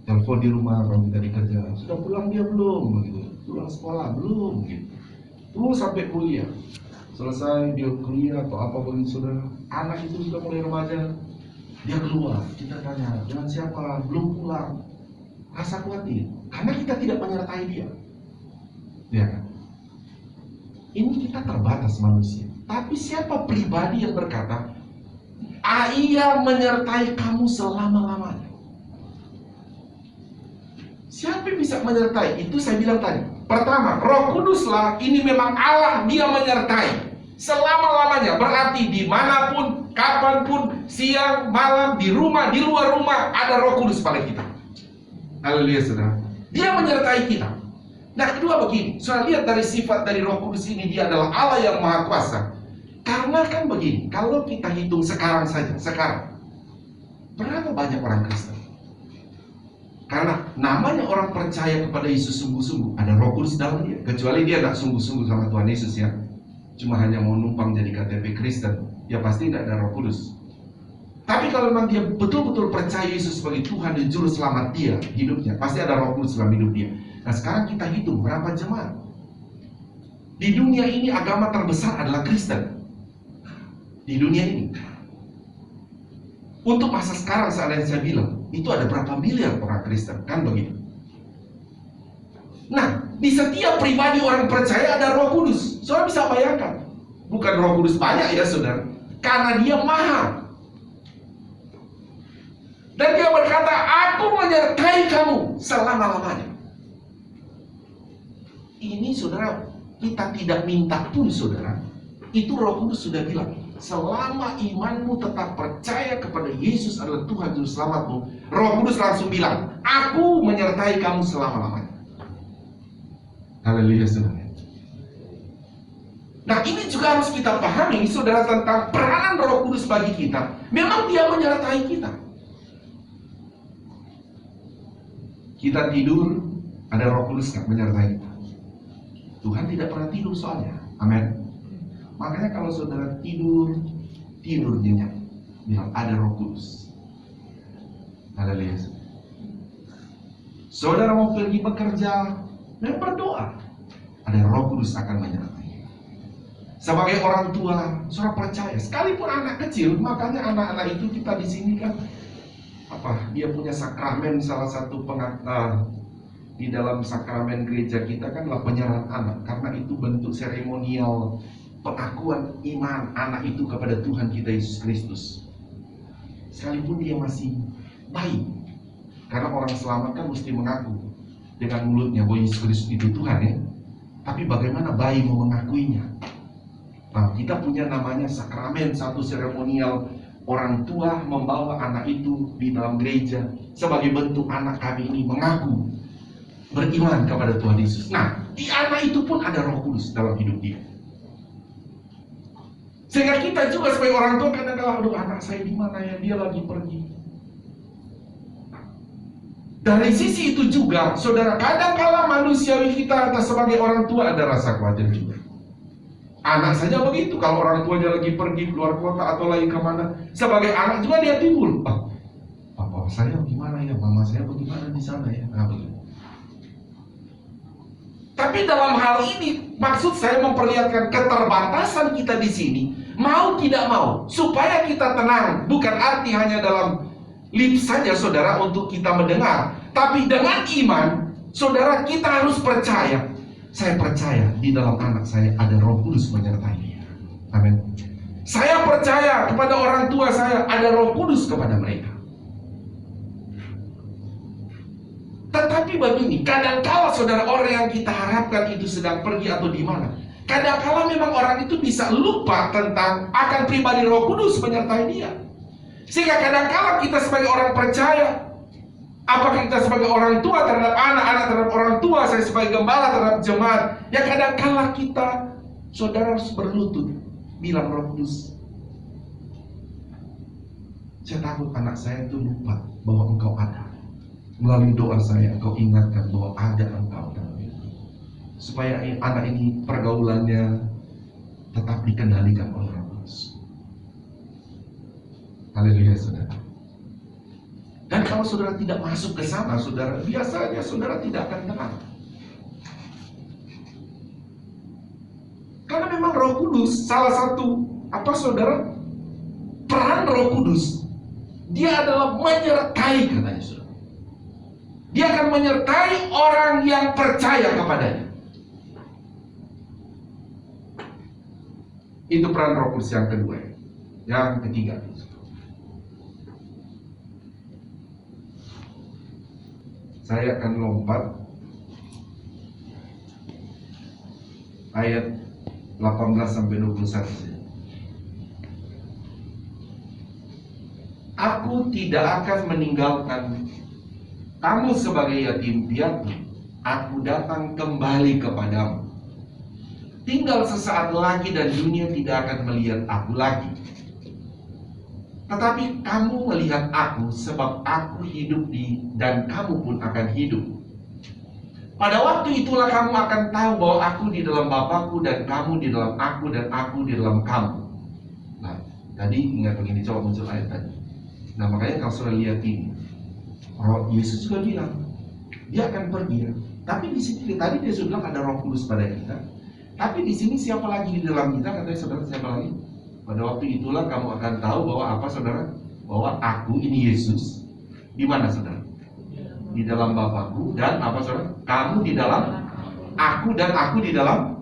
telepon di rumah kalau kita di kerja, sudah pulang dia belum, begitu, pulang sekolah belum, gitu. terus sampai kuliah. Selesai dia kuliah atau apa begitu saudara, anak itu sudah mulai remaja, dia keluar, kita tanya, dengan siapa? Belum pulang. Rasa khawatir, karena kita tidak menyertai dia. Ya kan? Ini kita terbatas manusia. Tapi siapa pribadi yang berkata, ia menyertai kamu selama-lamanya? Siapa yang bisa menyertai? Itu saya bilang tadi. Pertama, Roh Kuduslah, ini memang Allah, dia menyertai selama-lamanya. Berarti dimanapun, kapanpun, siang, malam, di rumah, di luar rumah, ada Roh Kudus pada kita. Haleluya saudara. Dia menyertai kita. Nah, kedua begini, saudara lihat dari sifat dari Roh Kudus ini, dia adalah Allah yang Maha Kuasa. Karena kan begini, kalau kita hitung sekarang saja, berapa banyak orang Kristen? Karena namanya orang percaya kepada Yesus sungguh-sungguh, ada Roh Kudus dalam dia. Kecuali dia tidak sungguh-sungguh sama Tuhan Yesus ya, cuma hanya mau numpang jadi KTP Kristen, ya pasti tidak ada Roh Kudus. Tapi kalau memang dia betul-betul percaya Yesus sebagai Tuhan dan Juru Selamat dia hidupnya, pasti ada Roh Kudus dalam hidup dia. Nah sekarang kita hitung berapa jemaat. Di dunia ini agama terbesar adalah Kristen. Di dunia ini. Untuk masa sekarang saat yang saya bilang, itu ada berapa miliar orang Kristen, kan begitu. Nah, di setiap pribadi orang percaya ada Roh Kudus. Saudara bisa bayangkan, bukan Roh Kudus banyak ya saudara, karena dia maha. Dan dia berkata, aku menyertai kamu selama-lamanya. Ini saudara, kita tidak minta pun saudara, itu Roh Kudus sudah bilang, selama imanmu tetap percaya kepada Yesus adalah Tuhan Juru Selamatmu, Roh Kudus langsung bilang, aku menyertai kamu selama-lamanya. Haleluya saudara. Nah ini juga harus kita pahami saudara tentang peranan Roh Kudus bagi kita. Memang dia menyertai kita. Kita tidur, ada Roh Kudus nggak menyertai kita? Tuhan tidak pernah tidur soalnya. Amin. Makanya kalau saudara tidur nyenyak, bilang ada Roh Kudus. Haleluya. Saudara mau pergi bekerja, dan berdoa, ada Roh Kudus akan menyertai. Sebagai orang tua, saudara percaya, sekalipun anak kecil, makanya anak-anak itu kita di sini kan, dia punya sakramen, salah satu di dalam sakramen gereja kita kan adalah penyerahan anak, karena itu bentuk seremonial pengakuan iman anak itu kepada Tuhan kita Yesus Kristus. Sekalipun dia masih bayi, karena orang selamat kan mesti mengaku dengan mulutnya bahwa Yesus Kristus itu Tuhan ya. Tapi bagaimana bayi mau mengakuinya? Nah, kita punya namanya sakramen, satu seremonial. Orang tua membawa anak itu di dalam gereja sebagai bentuk anak kami ini mengaku beriman kepada Tuhan Yesus. Nah, di anak itu pun ada Roh Kudus dalam hidup dia. Sehingga kita juga sebagai orang tua kadang-kadang, aduh anak saya di mana ya, dia lagi pergi. Dari sisi itu juga, saudara, kadang-kala manusiawi kita atas sebagai orang tua ada rasa khawatir juga. Anak saja begitu, kalau orang tuanya lagi pergi keluar kota atau lagi kemana, sebagai anak juga dia timbul, papa saya bagaimana ya, mama saya bagaimana di sana ya. Nah, begitu. Tapi dalam hal ini, maksud saya memperlihatkan keterbatasan kita di sini, mau tidak mau, supaya kita tenang, bukan arti hanya dalam lip saja saudara untuk kita mendengar, tapi dengan iman, saudara kita harus percaya. Saya percaya di dalam anak saya ada Roh Kudus menyertai dia. Amin. Saya percaya kepada orang tua saya ada Roh Kudus kepada mereka. Tetapi begini, kadangkala saudara, orang yang kita harapkan itu sedang pergi atau di mana, kadangkala memang orang itu bisa lupa tentang akan pribadi Roh Kudus menyertai dia. Sehingga kadangkala kita sebagai orang percaya, apakah kita sebagai orang tua terhadap anak-anak terhadap orang tua, saya sebagai gembala terhadap jemaat, ya kadangkala kita, saudara, harus berlutut bilang, Roh Kudus, saya takut anak saya itu lupa bahwa Engkau ada. Melalui doa saya, Engkau ingatkan bahwa ada Engkau dalam hidup, supaya anak ini pergaulannya tetap dikendalikan oleh Roh Kudus. Haleluya saudara. Dan kalau saudara tidak masuk ke sana, saudara, biasanya saudara tidak akan tenang. Roh Kudus, salah satu saudara, peran Roh Kudus, dia adalah menyertai, katanya saudara. Dia akan menyertai orang yang percaya kepadanya. Itu peran Roh Kudus yang kedua. Yang ketiga, saya akan lompat ayat 18 sampai 21. Aku tidak akan meninggalkan kamu sebagai yatim piatu. Aku datang kembali kepadamu. Tinggal sesaat lagi dan dunia tidak akan melihat aku lagi. Tetapi kamu melihat aku sebab aku hidup dan kamu pun akan hidup. Pada waktu itulah kamu akan tahu bahwa aku di dalam Bapakku dan kamu di dalam aku dan aku di dalam kamu. Nah, tadi ingat begini, coba muncul ayat tadi. Nah, makanya kalau sudah lihat ini, Yesus juga bilang dia akan pergi. Tapi di sini tadi dia sudah bilang ada Roh Kudus pada kita. Tapi di sini siapa lagi di dalam kita? Katanya saudara, siapa lagi? Pada waktu itulah kamu akan tahu bahwa apa saudara? Bahwa aku ini Yesus. Di mana saudara? Di dalam Bapakku dan apa saudara? Kamu di dalam aku dan aku di dalam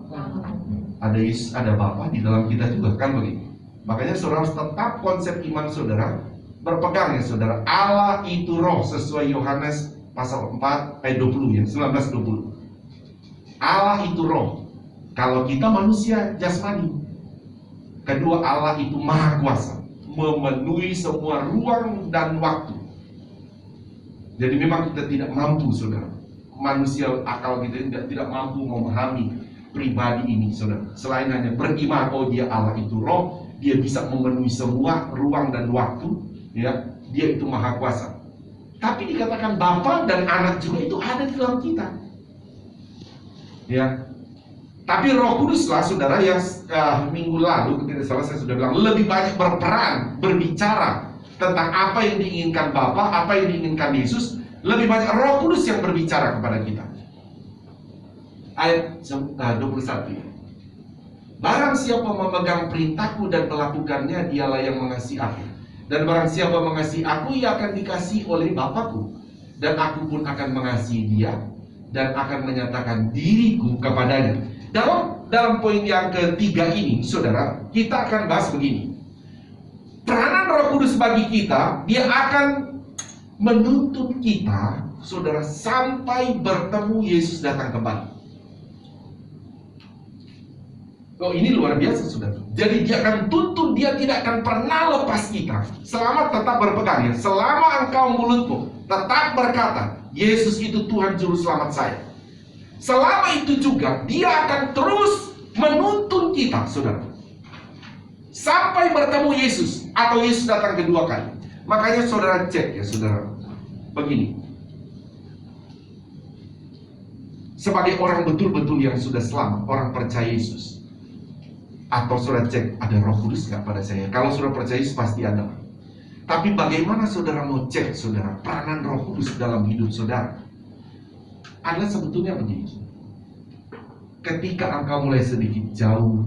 ada Yesus, ada Bapa di dalam kita juga, kan begitu. Makanya saudara harus tetap konsep iman saudara berpegang ya saudara. Allah itu roh sesuai Yohanes pasal 4 ayat 20 ya, 19-20. Allah itu roh. Kalau kita manusia jasmani. Kedua, Allah itu maha kuasa, memenuhi semua ruang dan waktu. Jadi memang kita tidak mampu saudara. Manusia akal kita tidak mampu memahami pribadi ini saudara. Selain hanya beriman bahwa dia Allah itu roh, dia bisa memenuhi semua ruang dan waktu, ya, dia itu maha kuasa. Tapi dikatakan Bapa dan Anak juga itu ada di dalam kita. Ya. Tapi Roh Kudus lah saudara yang minggu lalu ketika salah saya sudah bilang lebih banyak berperan, berbicara tentang apa yang diinginkan Bapa, apa yang diinginkan Yesus. Lebih banyak Roh Kudus yang berbicara kepada kita. Ayat 21. Barang siapa memegang perintahku dan melakukannya, dialah yang mengasihi aku. Dan barang siapa mengasihi aku, ia akan dikasihi oleh Bapakku. Dan aku pun akan mengasihi dia dan akan menyatakan diriku kepadanya. Dalam poin yang ketiga ini, saudara, kita akan bahas begini. Peranan Roh Kudus bagi kita, dia akan menuntun kita, saudara, sampai bertemu Yesus datang kembali. Oh, ini luar biasa, saudara. Jadi dia akan tuntun, dia tidak akan pernah lepas kita. Selama tetap berpegang ya. Selama engkau mulutmu tetap berkata, Yesus itu Tuhan Juru Selamat saya. Selama itu juga dia akan terus menuntun kita, saudara, sampai bertemu Yesus atau Yesus datang kedua kali. Makanya saudara cek ya saudara, begini. Sebagai orang betul-betul yang sudah selamat, orang percaya Yesus, atau saudara cek ada Roh Kudus nggak pada saya? Kalau saudara percaya Yesus pasti ada. Tapi bagaimana saudara mau cek saudara peranan Roh Kudus dalam hidup saudara? Adalah sebetulnya begini. Ketika engkau mulai sedikit jauh,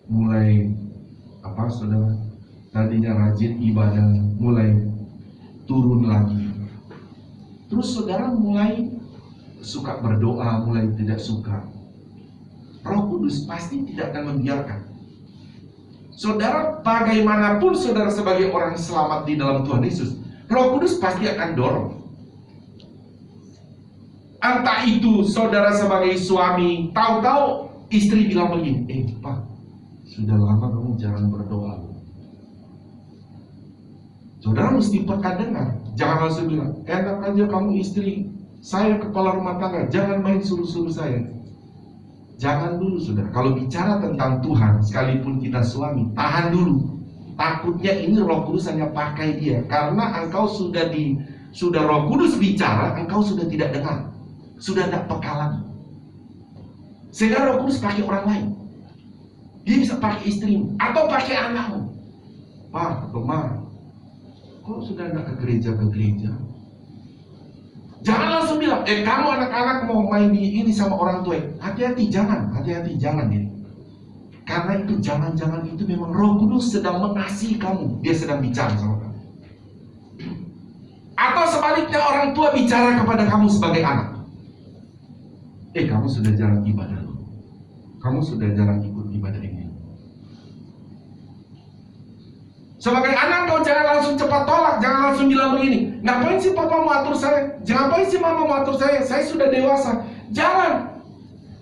mulai saudara, tadinya rajin ibadah, mulai turun lagi. Terus saudara mulai suka berdoa, mulai tidak suka. Roh Kudus pasti tidak akan membiarkan. Saudara, bagaimanapun saudara sebagai orang selamat di dalam Tuhan Yesus, Roh Kudus pasti akan dorong. Entah itu saudara sebagai suami, tahu-tahu istri bilang begini, Pak, sudah lama kamu jarang berdoa. Saudara mesti peka dengar. Jangan langsung bilang, enak aja kamu istri, saya kepala rumah tangga, jangan main suruh-suruh saya. Jangan dulu saudara. Kalau bicara tentang Tuhan, sekalipun kita suami, tahan dulu. Takutnya ini Roh Kudus hanya pakai dia. Karena engkau sudah Roh Kudus bicara, engkau sudah tidak dengar. Sudah tidak peka lagi. Sehingga Roh Kudus pakai orang lain. Dia bisa pakai istrimu atau pakai anakmu. Pak atau Ma, kok sudah tidak ke gereja? Jangan langsung bilang, kamu anak-anak mau main di ini sama orang tua. Hati-hati jangan ya. Karena itu jangan-jangan itu memang Roh Kudus sedang mengasihi kamu. Dia sedang bicara sama kamu. Atau sebaliknya orang tua bicara kepada kamu sebagai anak. Kamu sudah jarang ibadah loh. Kamu sudah jarang ikut ibadah ini. Sebagai anak kau jangan langsung cepat tolak. Jangan langsung bilang begini, ngapain sih papa mau atur saya? Ngapain sih mama mau atur saya? Saya sudah dewasa. Jangan.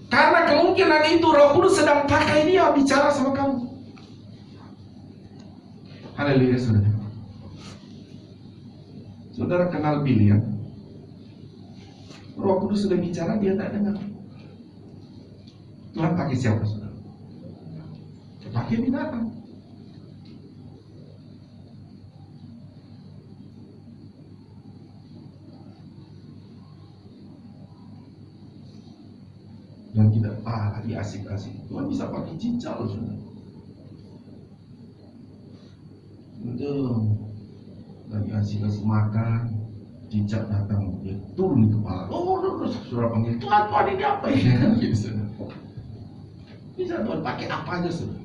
Karena kemungkinan itu Roh Kudus sedang pakai dia bicara sama kamu. Haleluya, saudara. Saudara kenal Biliam? Roh Kudus sudah bicara, dia tak dengar. Tuhan pakai siapa, saudara? Pakai binatang. Dan kita lagi asik-asik. Tuhan bisa pakai cicak loh, saudara. Lagi asik-asik makan, cicak datang, dia turun di kepala. Saudara panggil, Tuhan ini apa ya? Gitu, bisa Tuhan pakai apa aja, saudara.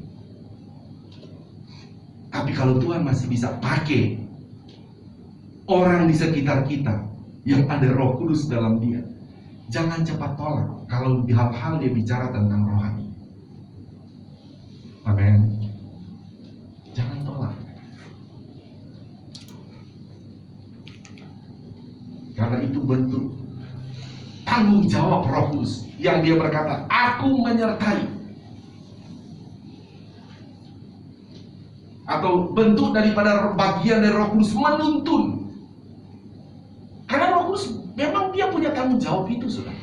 Tapi kalau Tuhan masih bisa pakai orang di sekitar kita yang ada Roh Kudus dalam dia, jangan cepat tolak kalau di hal-hal dia bicara tentang rohani. Amin. Jangan tolak. Karena itu bentuk tanggung jawab Roh Kudus yang dia berkata, aku menyertai. Atau bentuk daripada bagian dari Roh Kudus menuntun. Karena Roh Kudus memang dia punya tanggung jawab itu, saudara.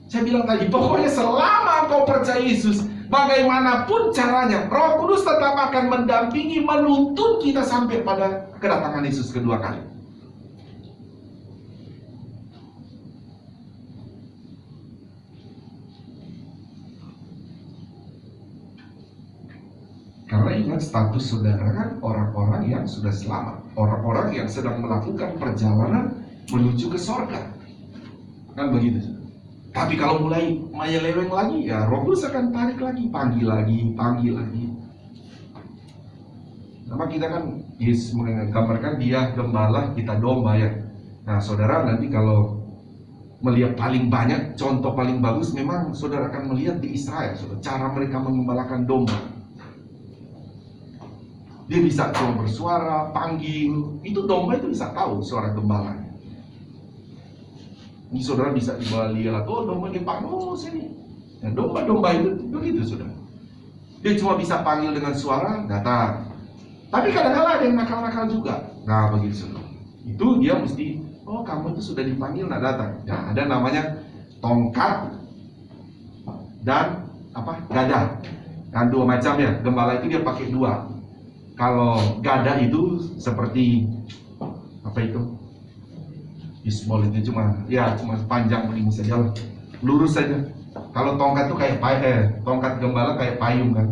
Saya bilang tadi, pokoknya selama kau percaya Yesus, bagaimanapun caranya, Roh Kudus tetap akan mendampingi, menuntun kita sampai pada kedatangan Yesus kedua kali. Karena ingat, status saudara kan orang-orang yang sudah selamat, orang-orang yang sedang melakukan perjalanan menuju ke sorga, kan begitu. Tapi kalau mulai menyeleweng lagi, ya Roh Kudus akan tarik lagi, panggil lagi. Sama kita kan Yesus menggambarkan dia gembala, kita domba ya. Nah saudara nanti kalau melihat paling banyak, contoh paling bagus memang saudara akan melihat di Israel, saudara, cara mereka mengembalakan domba. Dia bisa cuma bersuara, panggil, itu domba itu bisa tahu suara gembalanya. Ini saudara bisa dibawa lihat, domba dipanggil, sini. Nah, domba-domba itu begitu, saudara. Dia cuma bisa panggil dengan suara, datang. Tapi kadang-kadang ada yang nakal-nakal juga. Nah, begitu, saudara. Itu dia mesti, kamu itu sudah dipanggil, nak datang. Nah, ada namanya tongkat dan gada. Kan dua macam ya. Gembala itu dia pakai dua. Kalau gada itu seperti Bisbol itu cuma panjang begini saja, lurus saja. Kalau tongkat itu kayak tongkat gembala kayak payung kan.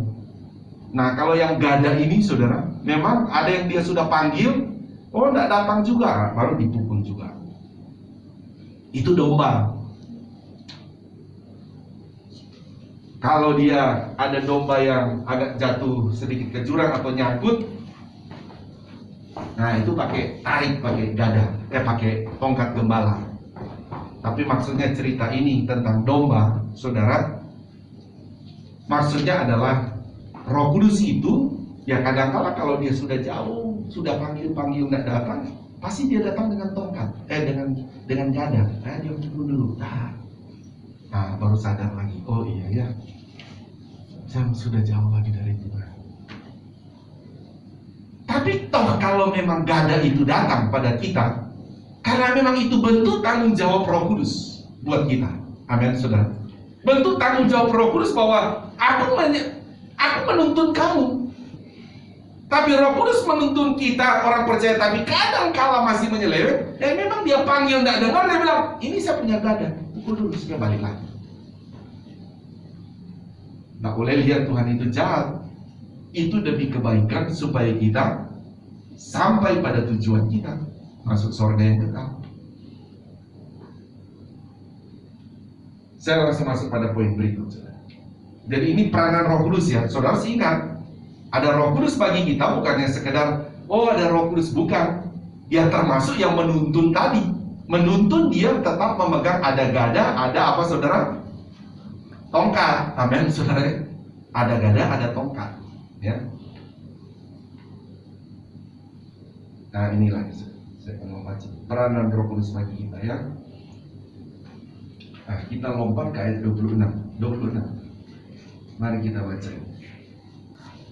Nah kalau yang gada ini saudara, memang ada yang dia sudah panggil, tidak datang juga, baru dipukul juga. Itu domba. Kalau dia ada domba yang agak jatuh sedikit ke jurang atau nyangkut, nah itu pakai gada, pakai tongkat gembala. Tapi maksudnya cerita ini tentang domba, saudara. Maksudnya adalah Roh Kudus itu, ya kadang-kala kalau dia sudah jauh, sudah panggil tidak datang, pasti dia datang dengan tongkat, dengan gada. Nah dia dulu. Nah baru sadar lagi, iya ya, saya sudah jauh lagi dari Tuhan. Tapi toh kalau memang gada itu datang pada kita, karena memang itu bentuk tanggung jawab Roh Kudus buat kita. Amin, saudara. Bentuk tanggung jawab Roh Kudus bahwa aku menuntun kamu. Tapi Roh Kudus menuntun kita orang percaya, tapi kadang kala masih menyeleweng. Memang dia panggil tidak dengar, dia bilang, ini saya punya gada, pukul dulu, saya balik lagi. Tidak boleh lihat Tuhan itu jahat. Itu demi kebaikan supaya kita sampai pada tujuan kita, masuk surga yang kekal. Saya langsung masuk pada poin berikut, saudara. Jadi ini peranan Roh Kudus ya. Saudara sih ingat, ada Roh Kudus bagi kita bukannya sekedar oh ada Roh Kudus, bukan. Ya termasuk yang menuntun tadi. Menuntun dia tetap memegang ada gada, ada apa saudara? Tongkat. Amin saudara. Ada gada, ada tongkat. Ya. Nah inilah saya akan membaca peranan Roh Kudus bagi kita ya. Nah, kita lompat ke ayat 26. Mari kita baca.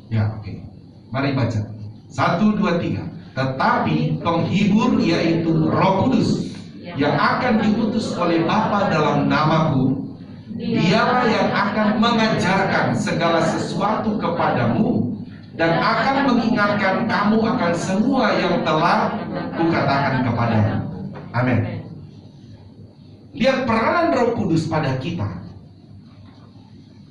Ya, oke. Mari baca. 1, 2, 3. Tetapi penghibur yaitu Roh Kudus yang akan diutus oleh Bapa dalam namaku, dialah yang akan mengajarkan segala sesuatu kepadamu dan akan mengingatkan kamu akan semua yang telah kukatakan kepadamu. Amin. Lihat peranan Roh Kudus pada kita.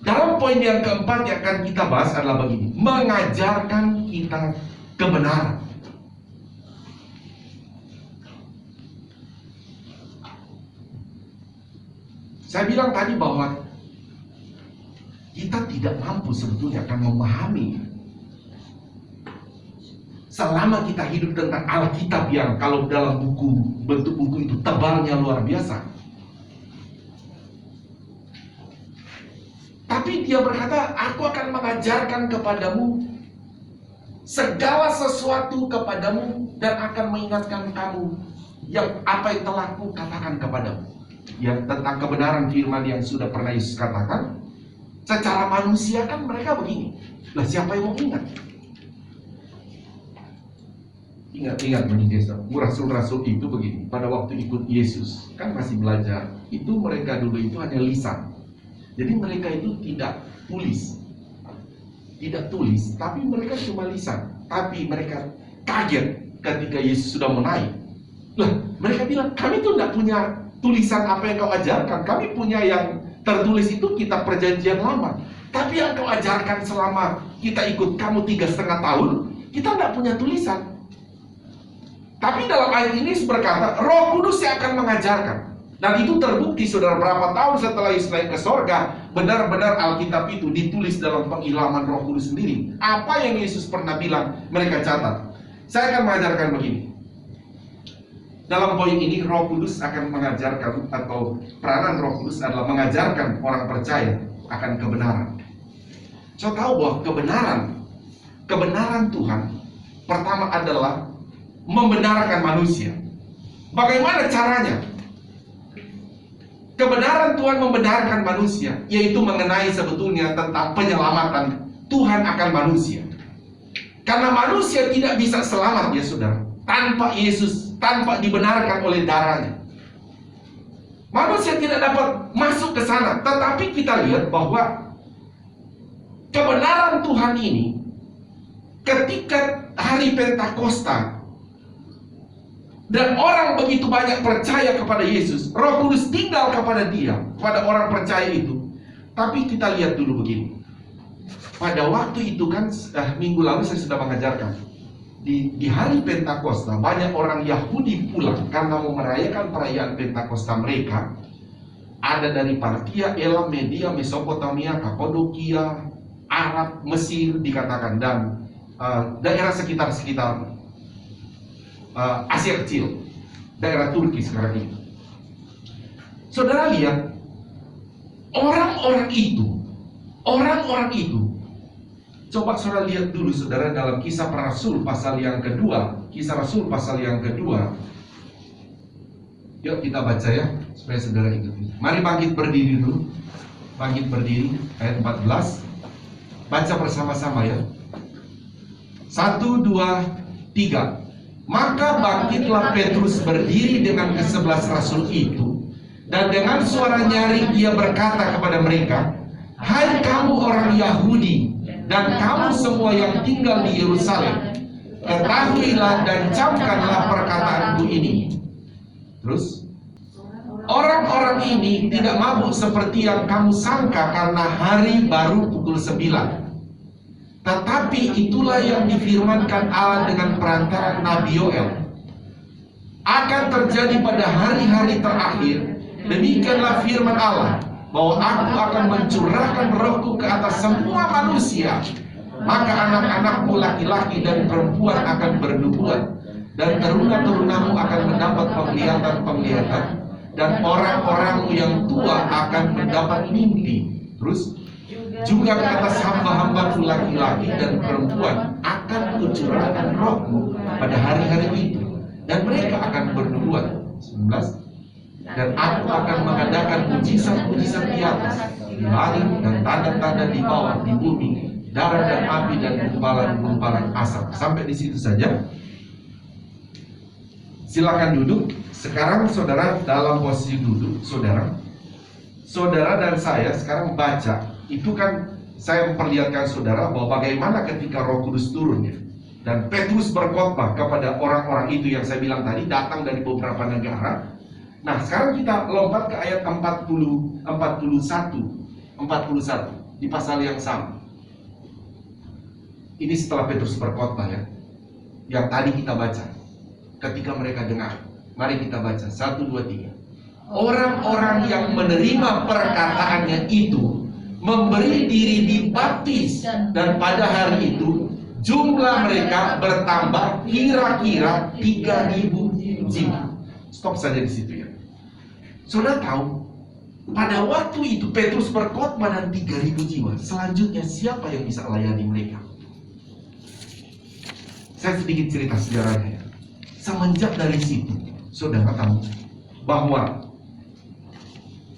Dalam poin yang keempat yang akan kita bahas adalah begini: mengajarkan kita kebenaran. Saya bilang tadi bahwa kita tidak mampu sebetulnya akan memahami selama kita hidup tentang Alkitab yang kalau dalam buku, bentuk buku itu tebalnya luar biasa. Tapi dia berkata, aku akan mengajarkan kepadamu segala sesuatu kepadamu dan akan mengingatkan kamu yang apa yang telah kukatakan kepadamu. Ya, tentang kebenaran firman yang sudah pernah Yesus katakan. Secara manusia kan mereka begini. Lah siapa yang mau ingat? Ingat rasul-rasul itu begini. Pada waktu ikut Yesus kan masih belajar. Itu mereka dulu itu hanya lisan. Jadi mereka itu tidak tulis, tapi mereka cuma lisan. Tapi mereka kaget ketika Yesus sudah menaik. Lah, mereka bilang, kami tuh tidak punya tulisan apa yang kau ajarkan. Kami punya yang tertulis itu kitab perjanjian lama. Tapi yang kau ajarkan selama kita ikut kamu 3,5 tahun, kita tidak punya tulisan. Tapi dalam ayat ini berkata, Roh Kudus yang akan mengajarkan. Dan itu terbukti saudara, berapa tahun setelah Yesus naik ke sorga, benar-benar Alkitab itu ditulis dalam pengilhaman Roh Kudus sendiri. Apa yang Yesus pernah bilang, mereka catat. Saya akan mengajarkan begini. Dalam poin ini Roh Kudus akan mengajarkan, atau peranan Roh Kudus adalah mengajarkan orang percaya akan kebenaran. Saya tahu bahwa kebenaran Tuhan pertama adalah membenarkan manusia. Bagaimana caranya? Kebenaran Tuhan membenarkan manusia, yaitu mengenai sebetulnya tentang penyelamatan Tuhan akan manusia. Karena manusia tidak bisa selamat ya saudara, tanpa Yesus, tanpa dibenarkan oleh darahnya. Manusia tidak dapat masuk ke sana. Tetapi kita lihat bahwa kebenaran Tuhan ini, ketika hari Pentakosta dan orang begitu banyak percaya kepada Yesus, Roh Kudus tinggal kepada dia, kepada orang percaya itu. Tapi kita lihat dulu begini. Pada waktu itu kan, minggu lalu saya sudah mengajarkan, di hari Pentakosta banyak orang Yahudi pulang karena mau merayakan perayaan Pentakosta mereka. Ada dari Partia, Elam, Media, Mesopotamia, Kapadokia, Arab, Mesir dikatakan, dan daerah sekitar Asia Kecil, daerah Turki sekarang ini. Saudara lihat, orang-orang itu, coba saudara lihat dulu saudara dalam Kisah Rasul pasal yang kedua, Kisah Rasul pasal yang kedua. Yuk kita baca ya, supaya saudara ikuti. Mari bangkit berdiri dulu. Bangkit berdiri, ayat 14. Baca bersama-sama ya. 1, 2, 3. Maka bangkitlah Petrus berdiri dengan ke-11 rasul itu, dan dengan suara nyaring dia berkata kepada mereka, hai kamu orang Yahudi, dan kamu semua yang tinggal di Yerusalem, ketahuilah dan camkanlah perkataanku ini. Terus, orang-orang ini tidak mabuk seperti yang kamu sangka karena hari baru pukul 9. Tetapi itulah yang difirmankan Allah dengan perantara Nabi Yoel. Akan terjadi pada hari-hari terakhir, demikianlah firman Allah. bahwa aku akan mencurahkan rohku ke atas semua manusia. Maka anak-anakmu laki-laki dan perempuan akan bernubuat, dan teruna-terunamu akan mendapat penglihatan-penglihatan, dan orang-orangmu yang tua akan mendapat mimpi. Terus, juga ke atas hamba-hambaku laki-laki dan perempuan akan kucurahkan rohku pada hari-hari itu, dan mereka akan bernubuat. 19. Dan aku akan mengadakan mujizat-mujizat di atas, di langit, dan tanda-tanda di bawah, di bumi, darah dan api dan gumpalan-gumpalan asap. Sampai di situ saja. Silakan duduk. Sekarang saudara dalam posisi duduk, saudara dan saya sekarang baca. Itu kan saya memperlihatkan saudara bahwa bagaimana ketika Roh Kudus turun ya. Dan Petrus berkhotbah kepada orang-orang itu yang saya bilang tadi, datang dari beberapa negara. Nah, sekarang kita lompat ke ayat 41 di pasal yang sama. Ini setelah Petrus berkhotbah ya, yang tadi kita baca. Ketika mereka dengar, mari kita baca 1, 2, 3. Orang-orang yang menerima perkataannya itu memberi diri dibaptis, dan pada hari itu jumlah mereka bertambah kira-kira 3.000 jiwa. Stop saja di situ ya. Saudara tahu, pada waktu itu Petrus berkhotbah dan 3.000 jiwa. Selanjutnya siapa yang bisa layani mereka? Saya sedikit cerita sejarahnya ya. Semenjak dari situ, saudara tahu bahwa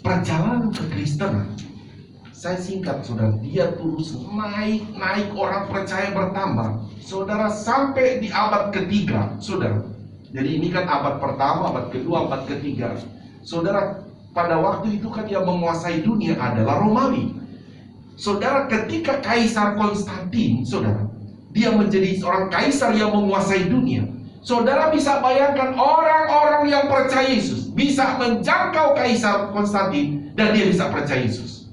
perjalanan kekristenan, saya singkat saudara, dia terus naik, orang percaya bertambah. Saudara sampai di abad ketiga, saudara. Jadi ini kan abad pertama, abad kedua, abad ketiga. Saudara, pada waktu itu kan yang menguasai dunia adalah Romawi. Saudara, ketika Kaisar Konstantin, saudara, dia menjadi seorang kaisar yang menguasai dunia. Saudara bisa bayangkan orang-orang yang percaya Yesus bisa menjangkau Kaisar Konstantin dan dia bisa percaya Yesus.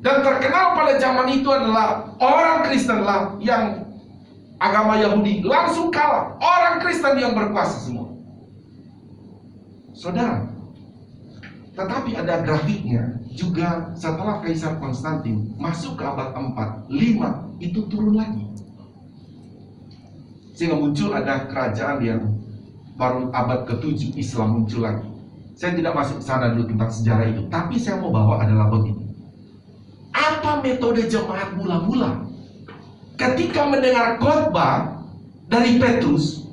Dan terkenal pada zaman itu adalah orang Kristen lah yang agama Yahudi langsung kalah. Orang Kristen yang berkuasa semua. Saudara, tetapi ada grafiknya juga setelah Kaisar Konstantin masuk ke abad 4, 5 itu turun lagi. Sehingga muncul ada kerajaan yang baru abad ke-7 Islam muncul lagi. Saya tidak masuk ke sana dulu tentang sejarah itu, tapi saya mau bawa adalah begini. Apa metode jemaat mula-mula? Ketika mendengar khotbah dari Petrus,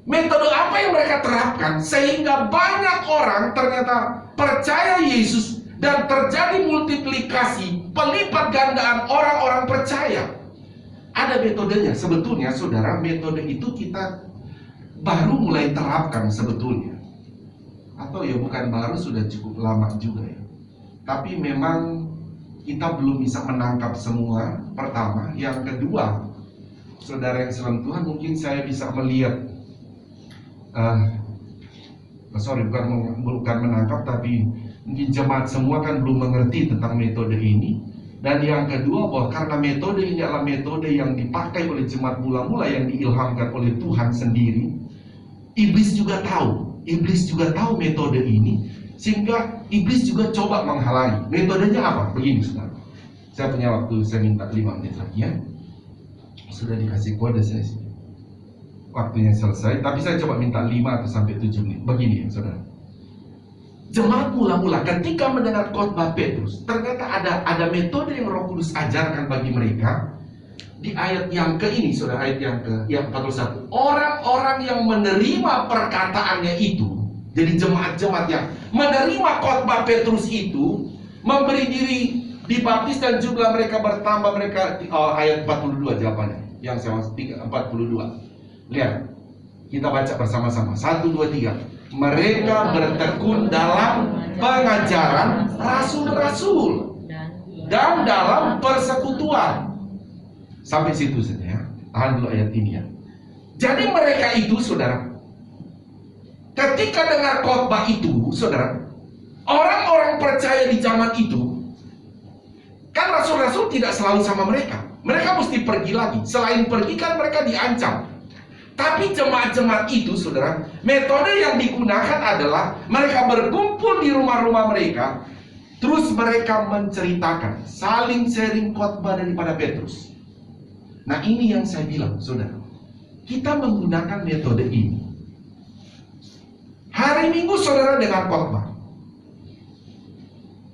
metode apa yang mereka terapkan sehingga banyak orang ternyata percaya Yesus dan terjadi multiplikasi pelipat gandaan orang-orang percaya? Ada metodenya. Sebetulnya saudara, metode itu kita baru mulai terapkan sebetulnya. Atau ya bukan baru, sudah cukup lama juga ya. Tapi memang kita belum bisa menangkap semua. Pertama, yang kedua, saudara yang dalam Tuhan, mungkin saya bisa melihat bukan menangkap, tapi mungkin jemaat semua kan belum mengerti tentang metode ini. Dan yang kedua, bahwa karena metode ini adalah metode yang dipakai oleh jemaat mula-mula yang diilhamkan oleh Tuhan sendiri, iblis juga tahu metode ini, sehingga iblis juga coba menghalangi. Metodenya apa? Begini saudara, saya punya waktu, saya minta 5 menit lagi ya. Sudah dikasih kode saya sih, waktunya selesai, tapi saya coba minta 5 atau sampai 7 menit. Begini ya saudara, jemaat mula-mula ketika mendengar khotbah Petrus, ternyata ada metode yang Roh Kudus ajarkan bagi mereka. Di ayat yang ke ini, saudara, ayat yang 41, orang-orang yang menerima perkataannya itu, jadi jemaat-jemaat yang menerima khotbah Petrus itu, memberi diri dibaptis dan jumlah mereka bertambah. Mereka ayat 42 jawabannya, yang saya maksud 42. Lihat, kita baca bersama-sama. 1, 2, 3. Mereka bertekun dalam pengajaran rasul-rasul dan dalam persekutuan. Sampai situ saja ya. Tahan dulu ayat ini ya. Jadi mereka itu saudara, ketika dengar khotbah itu saudara, orang-orang percaya di zaman itu, kan rasul-rasul tidak selalu sama mereka. Mereka mesti pergi lagi. Selain pergi kan mereka diancam. Tapi jemaat-jemaat itu, saudara, metode yang digunakan adalah mereka berkumpul di rumah-rumah mereka, terus mereka menceritakan, saling sharing khotbah daripada Petrus. Nah, ini yang saya bilang, saudara, kita menggunakan metode ini. Hari Minggu saudara dengan khotbah,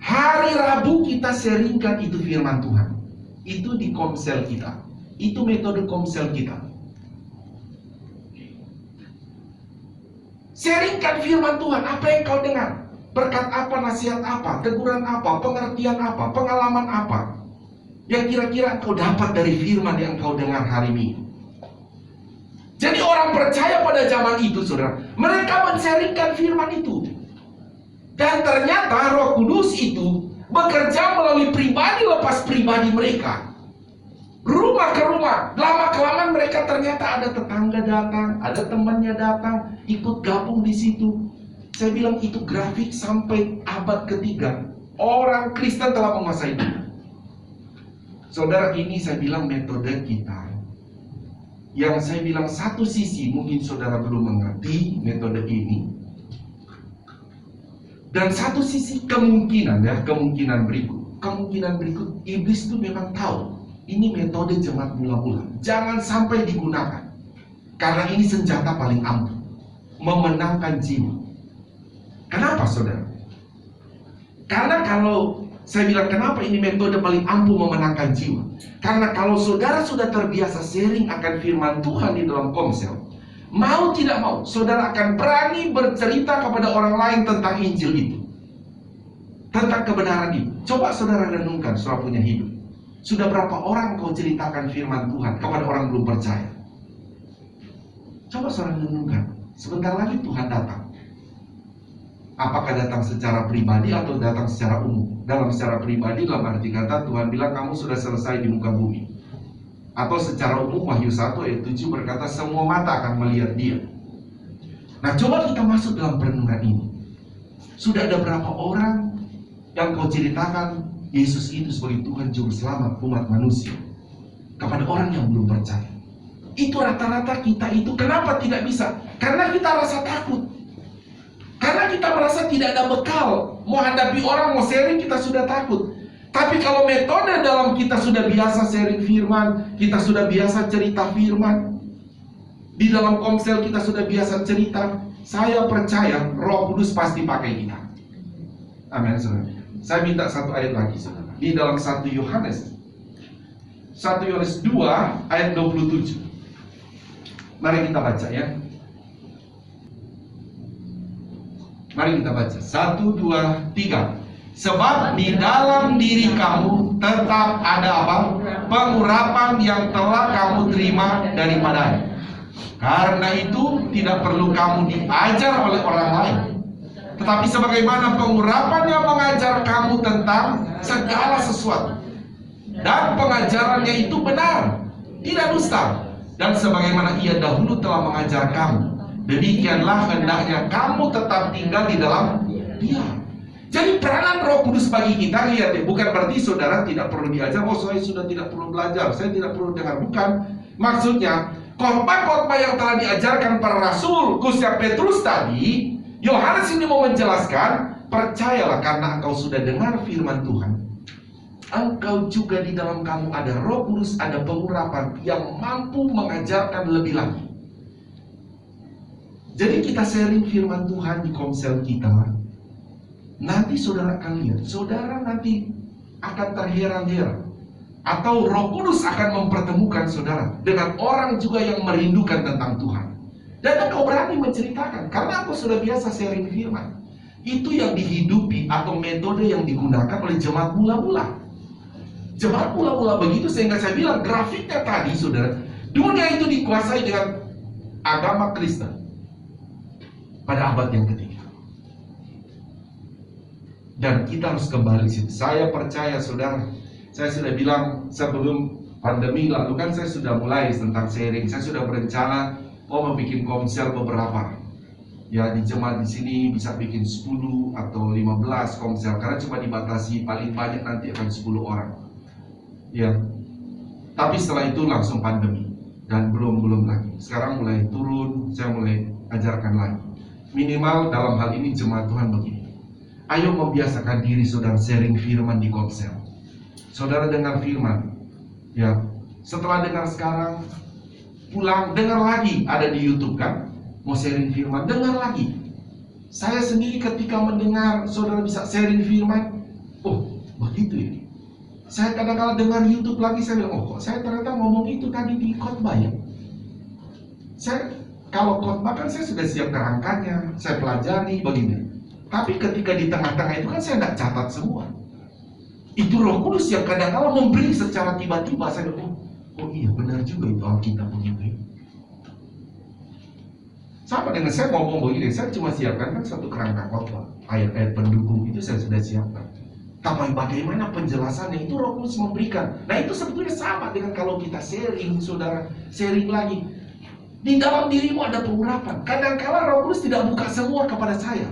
hari Rabu kita sharingkan itu firman Tuhan. Itu di komsel kita. Itu metode komsel kita. Sharingkan firman Tuhan, apa yang kau dengar? Berkat apa, nasihat apa, teguran apa, pengertian apa, pengalaman apa yang kira-kira kau dapat dari firman yang kau dengar hari Minggu. Jadi orang percaya pada zaman itu, saudara, mereka men-sharingkan firman itu. Dan ternyata Roh Kudus itu bekerja melalui pribadi lepas pribadi mereka. Rumah ke rumah, lama-kelamaan mereka ternyata ada tetangga datang, ada temannya datang, ikut gabung di situ. Saya bilang itu grafik sampai abad ketiga. Orang Kristen telah menguasai itu. Saudara, ini saya bilang metode kita. Yang saya bilang satu sisi mungkin saudara belum mengerti metode ini. Dan satu sisi kemungkinan berikut iblis itu memang tahu ini metode jemaat mula-mula, jangan sampai digunakan, karena ini senjata paling ampuh, memenangkan jiwa. Kenapa, saudara? Karena kalau saya bilang kenapa ini metode paling ampuh memenangkan jiwa, karena kalau saudara sudah terbiasa sharing akan firman Tuhan di dalam komsel, mau tidak mau saudara akan berani bercerita kepada orang lain tentang Injil itu, tentang kebenaran itu. Coba saudara renungkan, saudara punya hidup. Sudah berapa orang kau ceritakan firman Tuhan kepada orang belum percaya? Coba saudara renungkan. Sebentar lagi Tuhan datang. Apakah datang secara pribadi atau datang secara umum? Dalam secara pribadi, dalam arti kata Tuhan bilang kamu sudah selesai di muka bumi. Atau secara umum, Wahyu 1 ayat 7 berkata semua mata akan melihat dia. Nah, coba kita masuk dalam perenungan ini. Sudah ada berapa orang yang kau ceritakan Yesus itu sebagai Tuhan Juru Selamat umat manusia kepada orang yang belum percaya? Itu rata-rata kita itu kenapa tidak bisa? Karena kita rasa takut. Karena kita merasa tidak ada bekal. Mau hadapi orang, mau sharing, kita sudah takut. Tapi kalau metode dalam kita sudah biasa sharing firman, kita sudah biasa cerita firman, di dalam komsel kita sudah biasa cerita, saya percaya Roh Kudus pasti pakai kita. Amin, saudara. Saya minta satu ayat lagi, saudara. Di dalam 1 Yohanes 2 ayat 27. Mari kita baca ya. Mari kita baca. 1, 2, 3. Sebab di dalam diri kamu tetap ada apa? Pengurapan yang telah kamu terima daripadanya. Karena itu tidak perlu kamu diajar oleh orang lain, tetapi sebagaimana pengurapannya mengajar kamu tentang segala sesuatu, dan pengajarannya itu benar, tidak dusta. Dan sebagaimana ia dahulu telah mengajar kamu, demikianlah hendaknya kamu tetap tinggal di dalam dia. Jadi peranan Roh Kudus bagi kita, lihat ya, bukan berarti saudara tidak perlu diajar. Oh, saya sudah tidak perlu belajar, saya tidak perlu dengar. Bukan. Maksudnya khotbah-khotbah yang telah diajarkan para rasul, khususnya Petrus tadi, Yohanes ini mau menjelaskan, percayalah karena engkau sudah dengar firman Tuhan, engkau juga di dalam kamu ada Roh Kudus, ada pengurapan yang mampu mengajarkan lebih lagi. Jadi kita sharing firman Tuhan di komsel kita. Nanti saudara akan lihat, saudara nanti akan terheran-heran, atau Roh Kudus akan mempertemukan saudara dengan orang juga yang merindukan tentang Tuhan. Dan engkau berani menceritakan, karena engkau sudah biasa sharing firman. Itu yang dihidupi atau metode yang digunakan oleh jemaat mula-mula. Jemaat mula-mula begitu, sehingga saya bilang grafiknya tadi, saudara, dunia itu dikuasai dengan agama Kristen pada abad yang ketiga. Dan kita harus kembali situ. Saya percaya, saudara, saya sudah bilang sebelum pandemi lalu kan saya sudah mulai tentang sharing. Saya sudah berencana mau bikin komsel beberapa. Ya, di jemaat di sini bisa bikin 10 atau 15 komsel, karena cuma dibatasi paling banyak nanti akan 10 orang. Ya. Tapi setelah itu langsung pandemi. Dan belum lagi. Sekarang mulai turun, saya mulai ajarkan lagi. Minimal dalam hal ini jemaat Tuhan begini. Ayo membiasakan diri saudara sharing firman di komsel. Saudara dengar firman, ya. Setelah dengar sekarang, pulang dengar lagi, ada di YouTube kan? Mau sharing firman, dengar lagi. Saya sendiri ketika mendengar saudara bisa sharing firman, oh begitu ya. Saya kadang-kadang dengar YouTube lagi, saya bilang, oh kok saya ternyata ngomong itu tadi di khotbah ya. Saya kalau khotbah kan saya sudah siap kerangkanya, saya pelajari begini. Tapi ketika di tengah-tengah itu kan saya tidak catat semua. Itu Roh Kudus yang kadang-kadang memberi secara tiba-tiba. Saya bilang, oh iya benar juga itu Alkitab begitu. Sama dengan saya ngomong begini, saya cuma siapkan kan satu kerangka khotbah, ayat-ayat pendukung itu saya sudah siapkan. Tapi bagaimana penjelasannya itu Roh Kudus memberikan. Nah itu sebetulnya sama dengan kalau kita sharing, saudara sharing lagi. Di dalam dirimu ada pengurapan. Kadang-kala Roh Kudus tidak buka semua kepada saya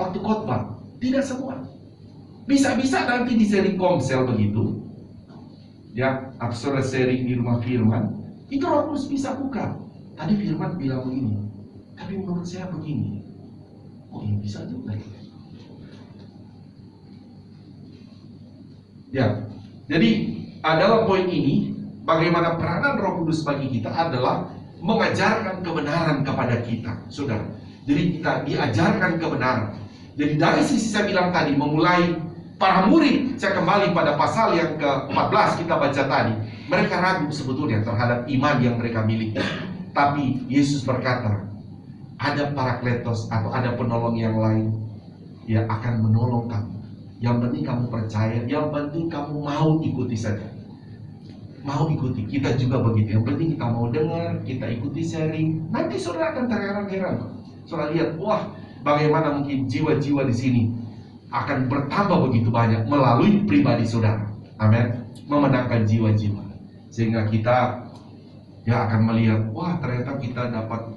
waktu khotbah, tidak semua. Bisa-bisa nanti di sharing komsel begitu, ya, saudara sharing di rumah firman, itu Roh Kudus bisa buka. Tadi firman bilang begini, tapi menurut saya begini. Oh ini bisa juga. Ya, jadi adalah poin ini, bagaimana peranan Roh Kudus bagi kita adalah mengajarkan kebenaran kepada kita, saudara. Jadi kita diajarkan kebenaran. Jadi dari sisi saya bilang tadi, memulai para murid, saya kembali pada pasal yang ke-14 kita baca tadi. Mereka ragu sebetulnya terhadap iman yang mereka miliki. Tapi Yesus berkata, ada parakletos atau ada penolong yang lain yang akan menolong kamu. Yang penting kamu percaya, yang penting kamu mau ikuti saja. Mau ikuti, kita juga begitu. Yang penting kita mau dengar, kita ikuti sharing. Nanti saudara akan terheran-heran. Saudara lihat, wah bagaimana mungkin jiwa-jiwa di sini akan bertambah begitu banyak melalui pribadi saudara. Amin. Memenangkan jiwa-jiwa. Sehingga kita ya akan melihat, wah ternyata kita dapat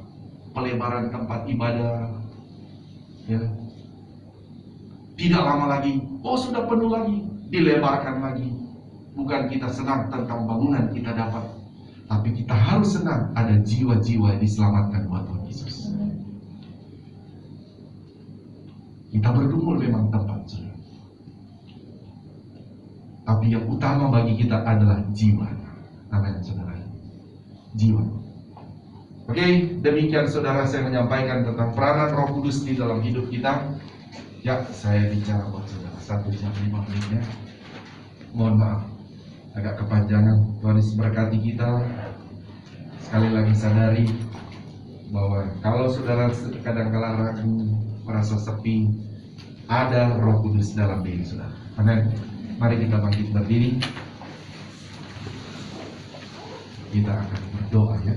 pelebaran tempat ibadah. Ya. Tidak lama lagi, oh sudah penuh lagi, dilebarkan lagi. Bukan kita senang tentang bangunan kita dapat, tapi kita harus senang ada jiwa-jiwa yang diselamatkan buat Tuhan Yesus. Kita bergumul memang tempat saudara, tapi yang utama bagi kita adalah jiwa. Amin saudara. Jiwa. Oke, demikian saudara saya menyampaikan tentang peranan Roh Kudus di dalam hidup kita. Ya, saya bicara buat saudara 1 jam 5 menit ya. Mohon maaf, agak kepanjangan. Tuhan Yesus berkati kita. Sekali lagi sadari bahwa kalau saudara kadang-kala ragu, merasa sepi, ada Roh Kudus dalam diri saudara. Amin. Mari kita bangkit berdiri. Kita akan berdoa ya.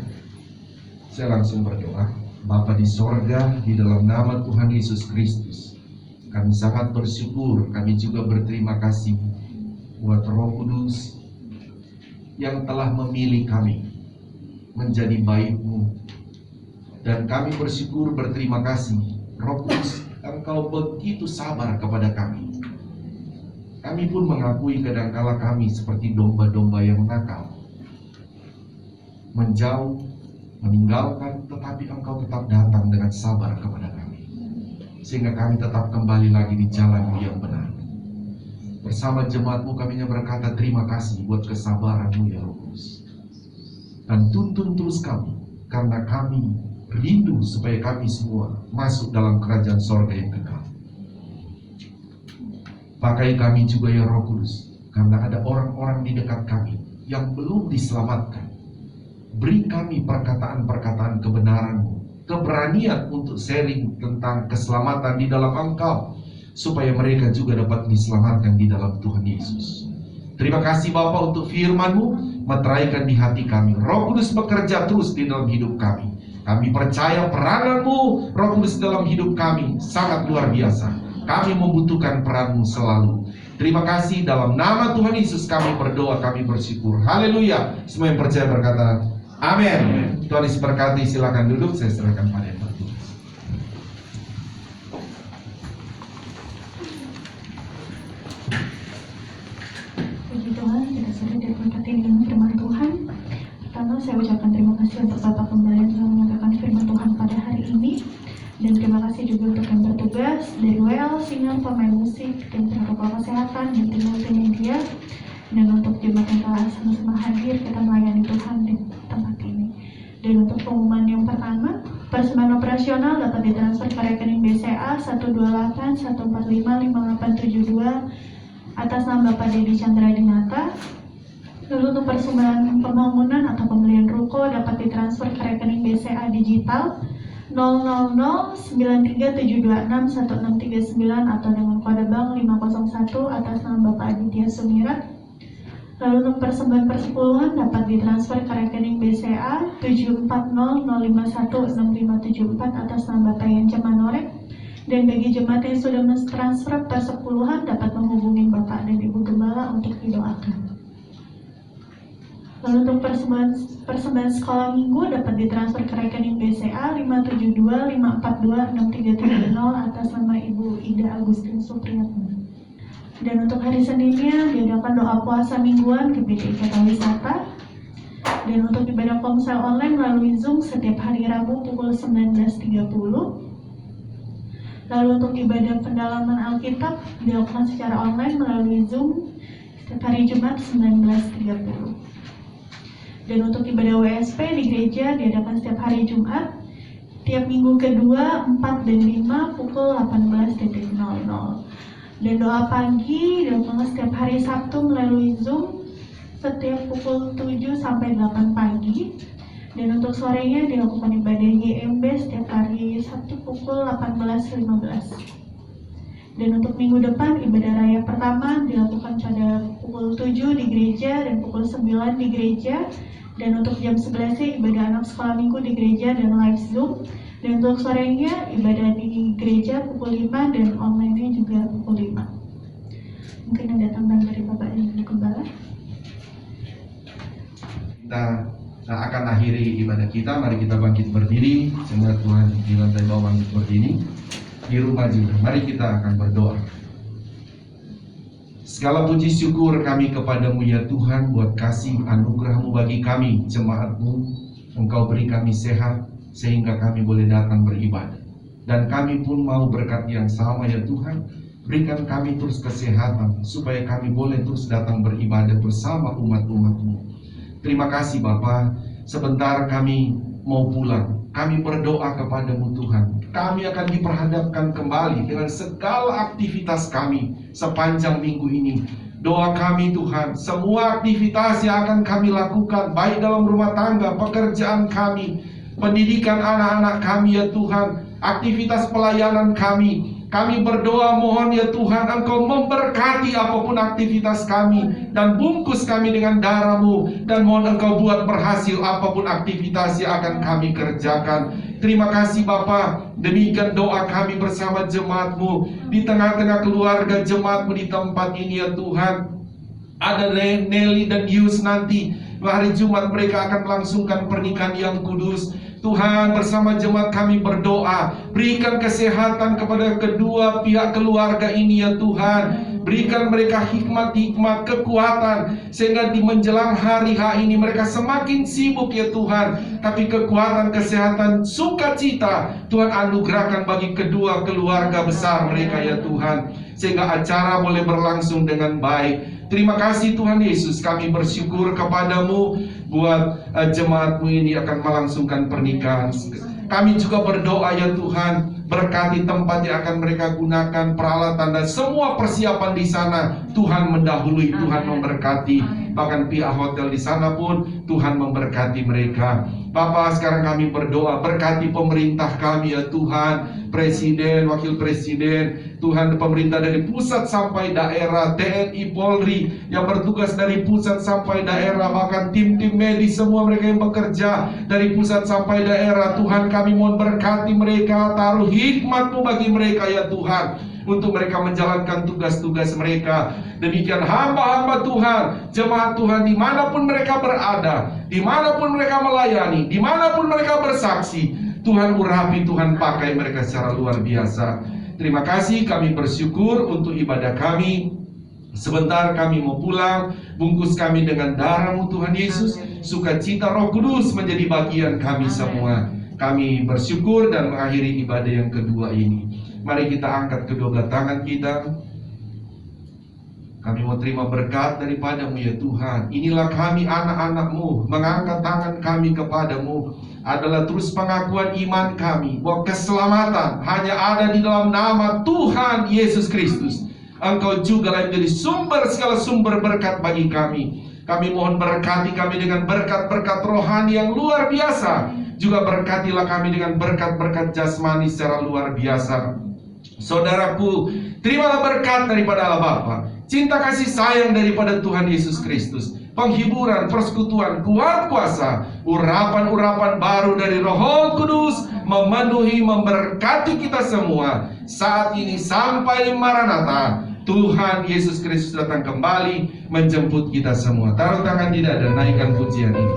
Saya langsung berdoa. Bapa di sorga, di dalam nama Tuhan Yesus Kristus, kami sangat bersyukur, kami juga berterima kasih buat Roh Kudus yang telah memilih kami menjadi baik-Mu. Dan kami bersyukur, berterima kasih Roh Kudus, Engkau begitu sabar kepada kami. Kami pun mengakui kadangkala kami seperti domba-domba yang nakal, menjauh, meninggalkan, tetapi Engkau tetap datang dengan sabar kepada kami, sehingga kami tetap kembali lagi di jalan-Mu yang benar. Bersama jemaat-Mu kami berkata terima kasih buat kesabaran-Mu ya Roh Kudus. Dan tuntun terus kami, karena kami rindu supaya kami semua masuk dalam kerajaan sorga yang kekal. Pakai kami juga ya Roh Kudus, karena ada orang-orang di dekat kami yang belum diselamatkan. Beri kami perkataan-perkataan kebenaran-Mu, keberanian untuk sharing tentang keselamatan di dalam Engkau, supaya mereka juga dapat diselamatkan di dalam Tuhan Yesus. Terima kasih Bapa untuk firman-Mu, meteraikan di hati kami. Roh Kudus bekerja terus di dalam hidup kami. Kami percaya peranan-Mu, Roh Kudus dalam hidup kami sangat luar biasa. Kami membutuhkan peran-Mu selalu. Terima kasih, dalam nama Tuhan Yesus kami berdoa, kami bersyukur. Haleluya. Semua yang percaya berkata amin. Tuhan Yesus berkati. Silakan duduk, saya serahkan pada yang bertugas. Puji Tuhan, kita sudah diberkati dengan firman Tuhan. Pertama saya ucapkan terima kasih kasih untuk Bapak Gembala yang telah menyampaikan firman Tuhan pada hari ini. Dan terima kasih juga untuk yang bertugas dari WL, singer, pemain musik, tim protokol kesehatan, dan tim multimedia. Dan untuk jemaat yang telah sama-sama hadir, kita melayani Tuhan di tempat ini. Dan untuk pengumuman yang pertama, persembahan operasional dapat ditransfer ke rekening BCA 12814558872 atas nama Bapak Dedi Chandra Dinata. Lalu untuk persembahan pembangunan atau pembelian ruko dapat ditransfer ke rekening BCA digital 00093726169 atau dengan kode bank 501 atas nama Bapak Aditya Sumirat. Lalu untuk persembahan persepuluhan dapat ditransfer ke rekening BCA 74005165574 atas nama Bapak Yanja Manorek. Dan bagi jemaat yang sudah mentransfer persepuluhan dapat menghubungi Bapak dan Ibu Gembala untuk didoakan. Lalu untuk persembahan sekolah minggu dapat ditransfer ke rekening BCA 572542630 atas nama Ibu Ida Agustin Supriyatna. Dan untuk hari Seninnya diadakan doa puasa mingguan GPD Kota Wisata. Dan untuk ibadah komsel online melalui Zoom setiap hari Rabu pukul 19.30. Lalu untuk ibadah pendalaman Alkitab dilakukan secara online melalui Zoom setiap hari Jumat 19.30. Dan untuk ibadah WSP di gereja diadakan setiap hari Jumat, tiap minggu kedua 4 dan 5 pukul 18.00. Dan doa pagi dilakukan setiap hari Sabtu melalui Zoom setiap pukul 7 sampai 8 pagi. Dan untuk sorenya dilakukan ibadah YMB setiap hari Sabtu pukul 18.15. Dan untuk minggu depan ibadah raya pertama dilakukan pada pukul 7 di gereja dan pukul 9 di gereja. Dan untuk jam 11 ibadah anak sekolah minggu di gereja dan live Zoom. Dan untuk sorenya ibadah di gereja pukul 5 dan online-nya juga pukul 5. Mungkin ada tambahan dari Bapak dan Ibu Gembala. Kita akan akhiri ibadah kita. Mari kita bangkit berdiri. Semoga Tuhan di lantai bawah bangkit berdiri. Di rumah juga. Mari kita akan berdoa. Segala puji syukur kami kepadamu ya Tuhan, buat kasih anugerah-Mu bagi kami, jemaat-Mu. Engkau beri kami sehat, sehingga kami boleh datang beribadah. Dan kami pun mau berkat yang sama ya Tuhan. Berikan kami terus kesehatan, supaya kami boleh terus datang beribadah bersama umat-umat-Mu. Terima kasih Bapa. Sebentar kami mau pulang, kami berdoa kepadamu Tuhan. Kami akan diperhadapkan kembali dengan segala aktivitas kami sepanjang minggu ini. Doa kami Tuhan, semua aktivitas yang akan kami lakukan, baik dalam rumah tangga, pekerjaan kami, pendidikan anak-anak kami ya Tuhan, aktivitas pelayanan kami berdoa mohon ya Tuhan Engkau memberkati apapun aktivitas kami dan bungkus kami dengan darah-Mu, dan mohon Engkau buat berhasil apapun aktivitas yang akan kami kerjakan. Terima kasih Bapa. Demikian doa kami bersama jemaat-Mu di tengah-tengah keluarga jemaat-Mu di tempat ini ya Tuhan. Ada Nelly dan Yus nanti hari Jumat mereka akan melangsungkan pernikahan yang kudus. Tuhan bersama jemaat kami berdoa, berikan kesehatan kepada kedua pihak keluarga ini ya Tuhan. Berikan mereka hikmat-hikmat, kekuatan, sehingga di menjelang hari H ini mereka semakin sibuk ya Tuhan. Tapi kekuatan, kesehatan, sukacita Tuhan anugerahkan bagi kedua keluarga besar mereka ya Tuhan, sehingga acara boleh berlangsung dengan baik. Terima kasih Tuhan Yesus, kami bersyukur kepadamu buat jemaat-Mu ini akan melangsungkan pernikahan. Kami juga berdoa ya Tuhan, berkati tempat yang akan mereka gunakan, peralatan dan semua persiapan di sana. Tuhan mendahului, Tuhan memberkati. Bahkan pihak hotel di sana pun Tuhan memberkati mereka. Bapa, sekarang kami berdoa, berkati pemerintah kami ya Tuhan, presiden, wakil presiden, Tuhan, pemerintah dari pusat sampai daerah, TNI, Polri yang bertugas dari pusat sampai daerah, bahkan tim-tim medis semua mereka yang bekerja dari pusat sampai daerah. Tuhan, kami mohon berkati mereka, taruh hikmat-Mu bagi mereka ya Tuhan, untuk mereka menjalankan tugas-tugas mereka. Demikian hamba-hamba Tuhan, jemaat Tuhan, dimanapun mereka berada, dimanapun mereka melayani, dimanapun mereka bersaksi, Tuhan urapi, Tuhan pakai mereka secara luar biasa. Terima kasih, kami bersyukur untuk ibadah kami Sebentar kami mau pulang, bungkus kami dengan darah-Mu Tuhan Yesus. Sukacita Roh Kudus menjadi bagian kami semua. Kami bersyukur dan mengakhiri ibadah yang kedua ini. Mari kita angkat kedua belah tangan kita. Kami mau terima berkat daripada-Mu ya Tuhan. Inilah kami anak-anak-Mu, mengangkat tangan kami kepada-Mu adalah terus pengakuan iman kami bahwa keselamatan hanya ada di dalam nama Tuhan Yesus Kristus. Engkau juga yang menjadi sumber segala sumber berkat bagi kami. Kami mohon berkati kami dengan berkat-berkat rohani yang luar biasa. Juga berkatilah kami dengan berkat-berkat jasmani secara luar biasa. Saudaraku, terimalah berkat daripada Allah Bapa, cinta kasih sayang daripada Tuhan Yesus Kristus, penghiburan, persekutuan, kuat kuasa, urapan-urapan baru dari Roh Kudus memenuhi, memberkati kita semua saat ini sampai Maranatha. Tuhan Yesus Kristus datang kembali menjemput kita semua. Taruh tangan di dada, naikkan pujian ini.